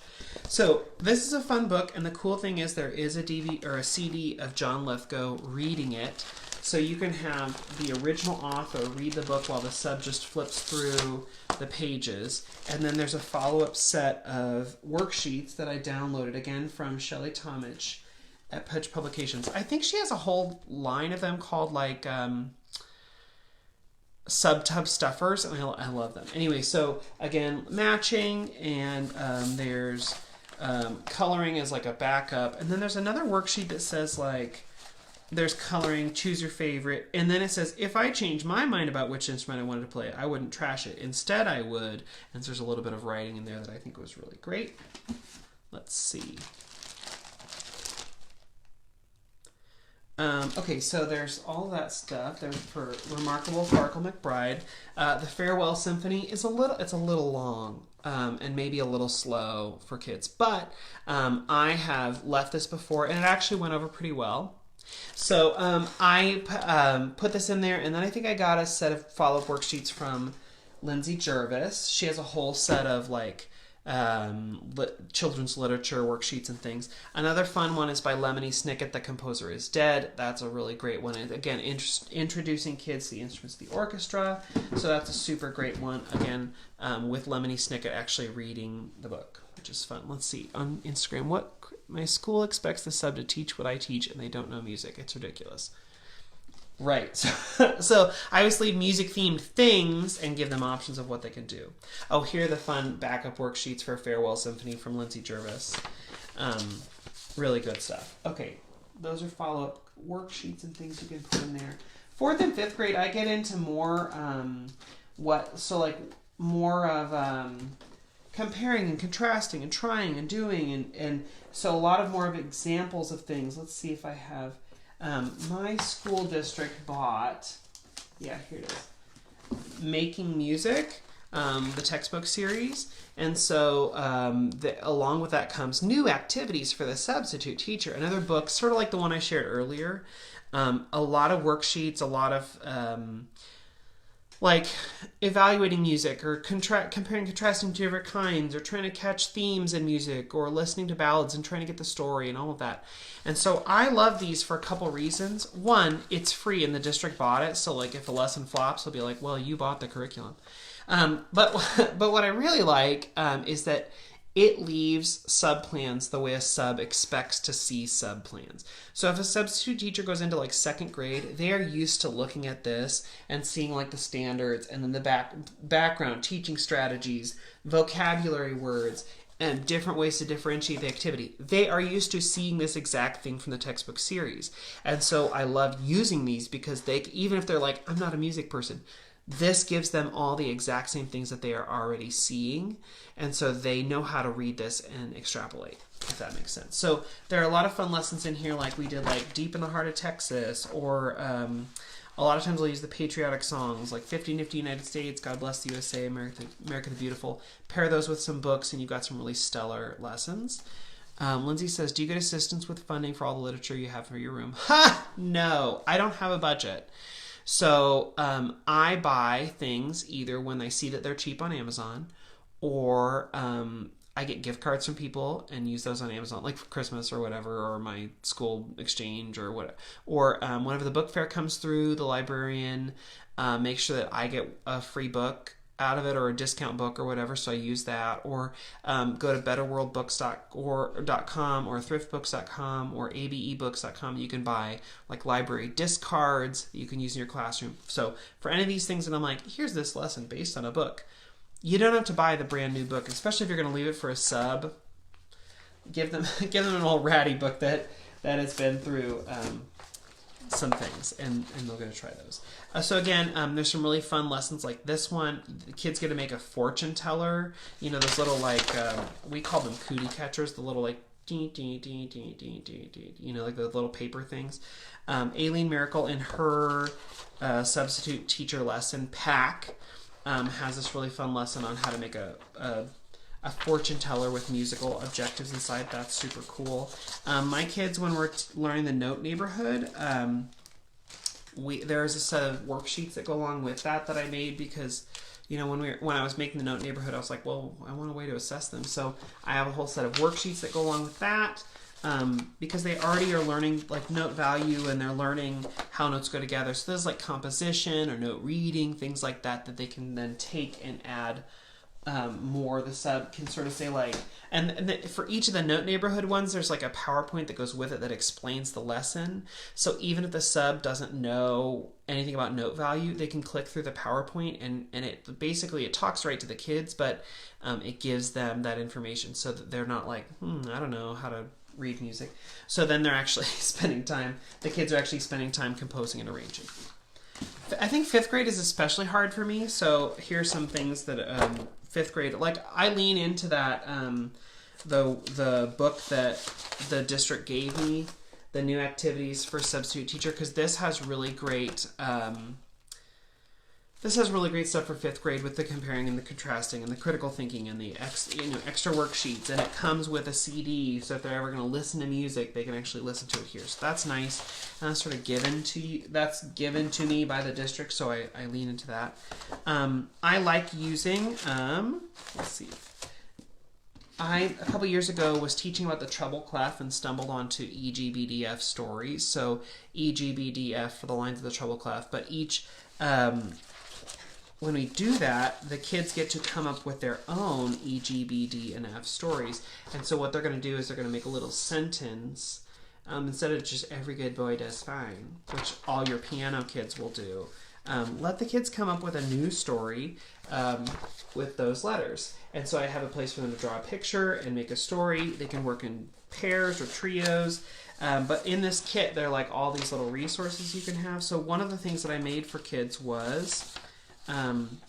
So this is a fun book, and the cool thing is there is a DVD or a CD of John Lithgow reading it. So you can have the original author read the book while the sub just flips through the pages. And then there's a follow-up set of worksheets that I downloaded, again, from Shelley Tomich at Pitch Publications. I think she has a whole line of them called like Subtub Stuffers, and I love them. Anyway, so again, matching, and there's coloring as like a backup. And then there's another worksheet that says like, there's coloring, choose your favorite, and then it says, if I change my mind about which instrument I wanted to play, I wouldn't trash it. Instead, I would. And so there's a little bit of writing in there that I think was really great. Let's see. Okay, so there's all that stuff. There's for Remarkable Farkle McBride. The Farewell Symphony is a little long and maybe a little slow for kids, but I have left this before and it actually went over pretty well. So I put this in there, and then I think I got a set of follow-up worksheets from Lindsay Jervis. She has a whole set of like children's literature worksheets and things. Another fun one is by Lemony Snicket, The Composer is Dead. That's a really great one. And again, introducing kids to the instruments of the orchestra. So that's a super great one. Again, with Lemony Snicket actually reading the book, which is fun. Let's see on Instagram. My school expects the sub to teach what I teach, and they don't know music. It's ridiculous. Right. So I always leave music-themed things and give them options of what they can do. Oh, here are the fun backup worksheets for Farewell Symphony from Lindsay Jervis. Really good stuff. Okay, those are follow-up worksheets and things you can put in there. 4th and 5th grade, I get into more more of comparing and contrasting and trying and doing, and so a lot of more of examples of things. Let's see if I have... my school district bought, here it is, Making Music, the textbook series. And so along with that comes new activities for the substitute teacher. Another book, sort of like the one I shared earlier. A lot of worksheets, a lot of like evaluating music or comparing, contrasting different kinds, or trying to catch themes in music, or listening to ballads and trying to get the story and all of that. And so I love these for a couple reasons. One, it's free and the district bought it. So like if a lesson flops, they'll be like, well, you bought the curriculum. But what I really like is that it leaves sub-plans the way a sub expects to see sub-plans. So if a substitute teacher goes into like 2nd grade, they are used to looking at this and seeing like the standards and then the background, teaching strategies, vocabulary words, and different ways to differentiate the activity. They are used to seeing this exact thing from the textbook series. And so I love using these because they, even if they're like, I'm not a music person, this gives them all the exact same things that they are already seeing. And so they know how to read this and extrapolate, if that makes sense. So there are a lot of fun lessons in here, like we did like Deep in the Heart of Texas, or a lot of times I'll use the patriotic songs, like 50 Nifty United States, God Bless the USA, America the Beautiful. Pair those with some books and you've got some really stellar lessons. Lindsay says, do you get assistance with funding for all the literature you have for your room? Ha! No, I don't have a budget. So I buy things either when I see that they're cheap on Amazon, or I get gift cards from people and use those on Amazon, like for Christmas or whatever, or my school exchange or whatever. Or whenever the book fair comes through, the librarian makes sure that I get a free book out of it, or a discount book or whatever, so I use that. Or go to betterworldbooks.com or thriftbooks.com or abebooks.com. You can buy like library disc cards that you can use in your classroom. So for any of these things, and I'm like, here's this lesson based on a book, you don't have to buy the brand new book, especially if you're going to leave it for a sub. Give them an old ratty book that has been through some things, and they're going to try those. So again, there's some really fun lessons like this one. The kids get to make a fortune teller. You know, those little like, we call them cootie catchers, the little like, you know, like the little paper things. Aileen Miracle in her substitute teacher lesson pack has this really fun lesson on how to make a fortune teller with musical objectives inside. That's super cool. My kids, when we're learning the note neighborhood, there's a set of worksheets that go along with that I made because, you know, when I was making the note neighborhood, I was like, well, I want a way to assess them. So I have a whole set of worksheets that go along with that because they already are learning like note value, and they're learning how notes go together. So there's like composition or note reading, things like that they can then take and add more. The sub can sort of say like, and for each of the note neighborhood ones, there's like a PowerPoint that goes with it that explains the lesson. So even if the sub doesn't know anything about note value, they can click through the PowerPoint and it basically, it talks right to the kids, but it gives them that information so that they're not like, I don't know how to read music. So then they're actually spending time, the kids are actually spending time composing and arranging. I think 5th grade is especially hard for me. So here's some things that 5th grade, like I lean into that, the book that the district gave me, the new activities for substitute teacher, because this has really great stuff for 5th grade with the comparing and the contrasting and the critical thinking and the extra worksheets, and it comes with a CD, so if they're ever going to listen to music, they can actually listen to it here. So that's nice. And that's sort of given to me by the district, so I lean into that. I like using let's see. I, a couple years ago, was teaching about the treble clef and stumbled onto EGBDF stories. So EGBDF for the lines of the treble clef, but each, when we do that, the kids get to come up with their own E, G, B, D, and F stories. And so what they're going to do is they're going to make a little sentence instead of just every good boy does fine, which all your piano kids will do. Let the kids come up with a new story with those letters. And so I have a place for them to draw a picture and make a story. They can work in pairs or trios. But in this kit, there are like all these little resources you can have. So one of the things that I made for kids was,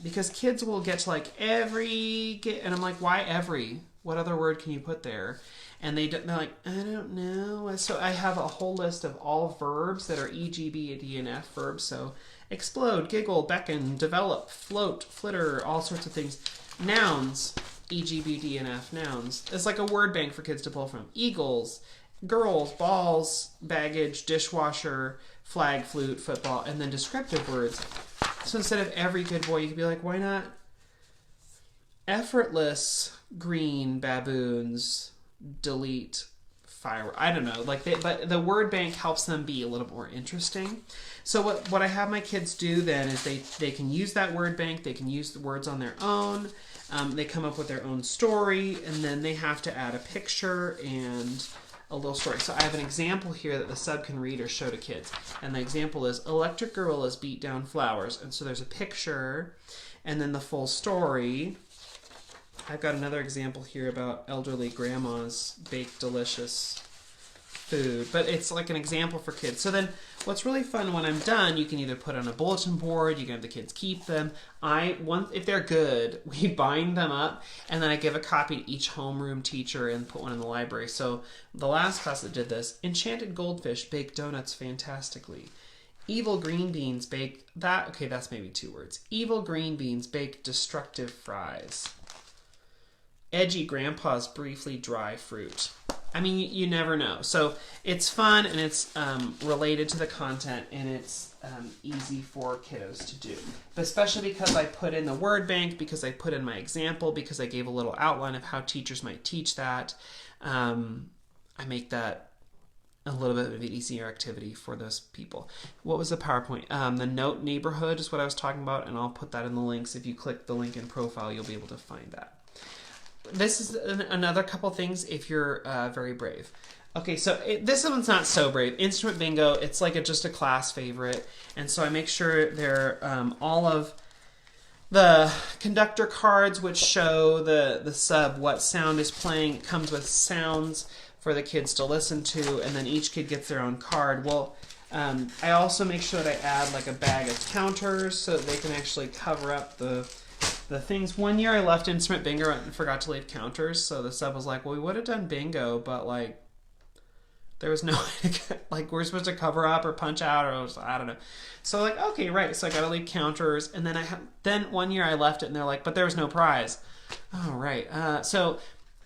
because kids will get to like every, and I'm like, why every? What other word can you put there? And they're like, I don't know. So I have a whole list of all verbs that are E, G, B, D, and F verbs. So explode, giggle, beckon, develop, float, flitter, all sorts of things. Nouns, E, G, B, D, and F nouns. It's like a word bank for kids to pull from. Eagles, girls, balls, baggage, dishwasher, flag, flute, football, and then descriptive words. So instead of every good boy, you could be like, why not effortless green baboons, delete firework. I don't know, like but the word bank helps them be a little more interesting. So what I have my kids do then is they can use that word bank, they can use the words on their own, they come up with their own story, and then they have to add a picture and a little story. So I have an example here that the sub can read or show to kids, and the example is electric gorillas beat down flowers, and so there's a picture and then the full story. I've got another example here about elderly grandmas bake delicious food, but it's like an example for kids. So then what's really fun when I'm done, you can either put on a bulletin board, you can have the kids keep them. If they're good, we bind them up, and then I give a copy to each homeroom teacher and put one in the library. So the last class that did this, enchanted goldfish bake donuts fantastically. Evil green beans bake that, okay, that's maybe 2 words. Evil green beans bake destructive fries. Edgy grandpa's briefly dry fruit. I mean, you never know. So it's fun, and it's related to the content, and it's easy for kiddos to do. But especially because I put in the word bank, because I put in my example, because I gave a little outline of how teachers might teach that, I make that a little bit of an easier activity for those people. What was the PowerPoint? The note neighborhood is what I was talking about, and I'll put that in the links. If you click the link in profile, you'll be able to find that. This is another couple things if you're very brave. Okay, so this one's not so brave. Instrument bingo, it's like just a class favorite. And so I make sure they're all of the conductor cards, which show the sub what sound is playing. It comes with sounds for the kids to listen to, and then each kid gets their own card. Well, I also make sure that I add like a bag of counters so that they can actually cover up the things. One year I left instrument bingo and forgot to leave counters, so the sub was like, well, we would have done bingo, but like there was no like we're supposed to cover up or punch out, or I don't know. So like, okay, right, so I gotta leave counters, and then then one year I left it and they're like, but there was no prize. Oh, right. So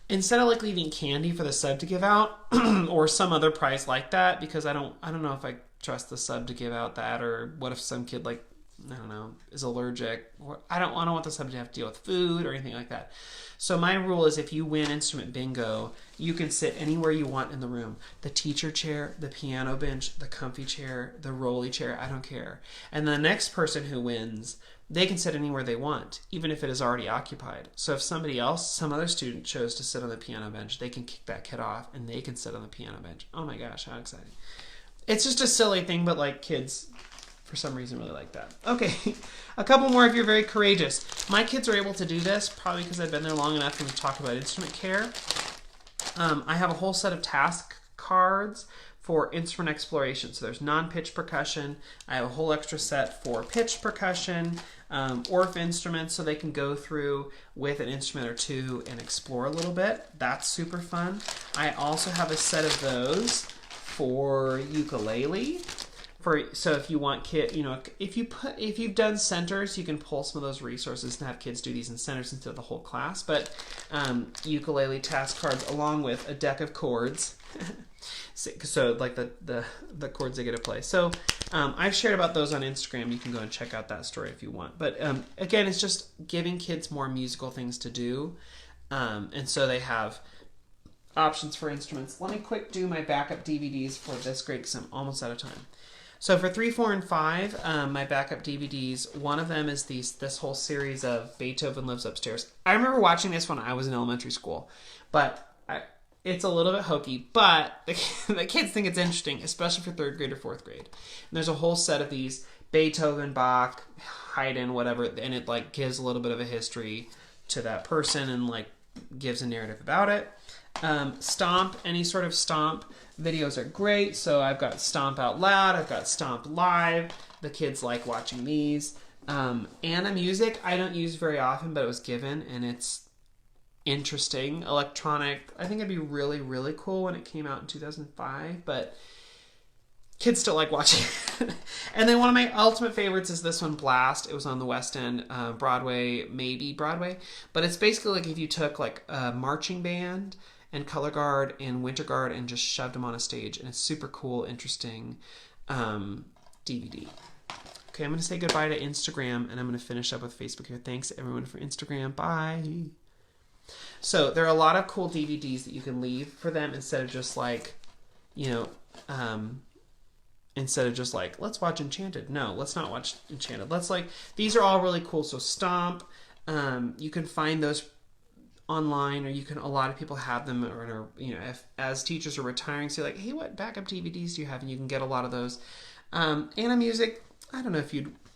instead of like leaving candy for the sub to give out or some other prize like that, because I don't know if I trust the sub to give out that, or what if some kid like, I don't know, is allergic, or I don't want the sub to have to deal with food or anything like that. So my rule is if you win instrument bingo, you can sit anywhere you want in the room. The teacher chair, the piano bench, the comfy chair, the rolly chair, I don't care. And the next person who wins, they can sit anywhere they want, even if it is already occupied. So if somebody else, some other student chose to sit on the piano bench, they can kick that kid off and they can sit on the piano bench. Oh my gosh, how exciting. It's just a silly thing, but like kids for some reason really like that. Okay, a couple more if you're very courageous. My kids are able to do this, probably because I've been there long enough and we've talked about instrument care. I have a whole set of task cards for instrument exploration. So there's non-pitch percussion. I have a whole extra set for pitch percussion, ORF instruments, so they can go through with an instrument or two and explore a little bit. That's super fun. I also have a set of those for ukulele. So if you want if you've done centers, you can pull some of those resources and have kids do these in centers instead of the whole class. But ukulele task cards along with a deck of chords. So like the chords they get to play. So I've shared about those on Instagram. You can go and check out that story if you want. But again, it's just giving kids more musical things to do. And so they have options for instruments. Let me quick do my backup DVDs for this grade because I'm almost out of time. So for 3, 4, and 5, my backup DVDs, one of them is this whole series of Beethoven Lives Upstairs. I remember watching this when I was in elementary school, but it's a little bit hokey, but the kids think it's interesting, especially for 3rd grade or 4th grade. And there's a whole set of these, Beethoven, Bach, Haydn, whatever, and it like gives a little bit of a history to that person and like gives a narrative about it. Stomp, any sort of Stomp videos are great. So I've got Stomp Out Loud, I've got Stomp Live. The kids like watching these. Anna Music, I don't use very often, but it was given, and it's interesting. Electronic, I think it'd be really, really cool when it came out in 2005, but kids still like watching. And then one of my ultimate favorites is this one, Blast. It was on the West End, Broadway, maybe Broadway, but it's basically like if you took like a marching band and color guard and winter guard and just shoved them on a stage, and it's super cool, interesting DVD. Okay, I'm going to say goodbye to Instagram, and I'm going to finish up with Facebook here. Thanks everyone for Instagram. Bye. So there are a lot of cool DVDs that you can leave for them instead of just like, let's watch Enchanted. No, let's not watch Enchanted. These are all really cool. So Stomp, you can find those online, or a lot of people have them, or if as teachers are retiring, say like, hey, what backup DVDs do you have? And you can get a lot of those. Anna Music, I don't know if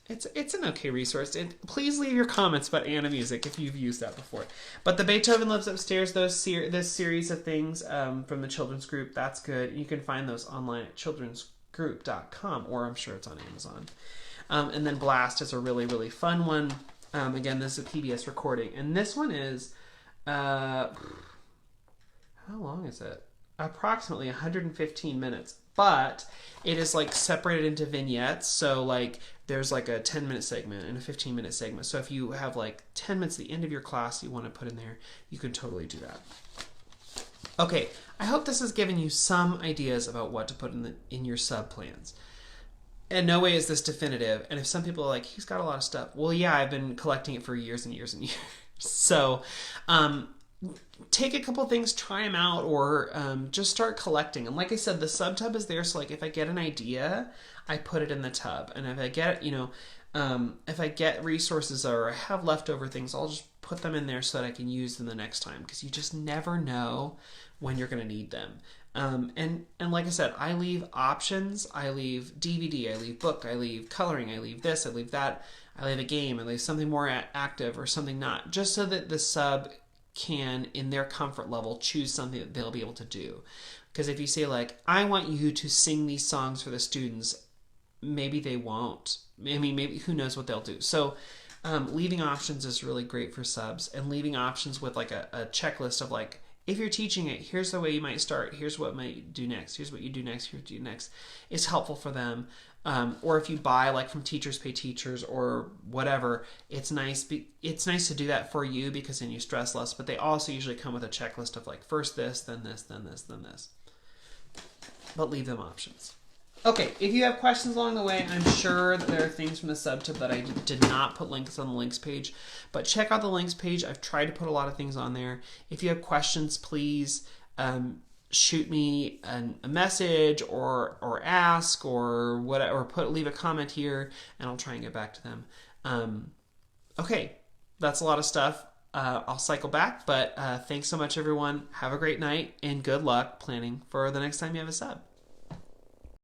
it's an okay resource. Please leave your comments about Anna Music if you've used that before. But the Beethoven Lives Upstairs, this series of things from the children's group, that's good. You can find those online at childrensgroup.com, or I'm sure it's on Amazon. And then Blast is a really, really fun one. Again, this is a PBS recording. And this one is, how long is it? Approximately 115 minutes. But it is like separated into vignettes. So like there's like a 10-minute segment and a 15-minute segment. So if you have like 10 minutes at the end of your class you want to put in there, you can totally do that. Okay, I hope this has given you some ideas about what to put in your sub plans. In no way is this definitive. And if some people are like, he's got a lot of stuff. Well, yeah, I've been collecting it for years and years and years. So take a couple things, try them out, or just start collecting. And like I said, the sub tub is there. So like if I get an idea, I put it in the tub. And if I get, if I get resources or I have leftover things, I'll just put them in there so that I can use them the next time. Because you just never know when you're going to need them. And like I said, I leave options. I leave DVD. I leave book. I leave coloring. I leave this. I leave that. I leave a game. I leave something more active or something not. Just so that the sub can, in their comfort level, choose something that they'll be able to do. Because if you say like, I want you to sing these songs for the students, maybe they won't. I mean, maybe who knows what they'll do. So leaving options is really great for subs, and leaving options with like a checklist of like, if you're teaching it, here's the way you might start, here's what might do next, here's what you do next, here's what you do next, is helpful for them. Or if you buy like from Teachers Pay Teachers or whatever, it's nice to do that for you because then you stress less, but they also usually come with a checklist of like first this, then this, then this, then this. But leave them options. Okay, if you have questions along the way, I'm sure that there are things from the subtip that I did not put links on the links page, but check out the links page. I've tried to put a lot of things on there. If you have questions, please shoot me a message or ask or whatever, or leave a comment here, and I'll try and get back to them. Okay, that's a lot of stuff. I'll cycle back, but thanks so much, everyone. Have a great night, and good luck planning for the next time you have a sub.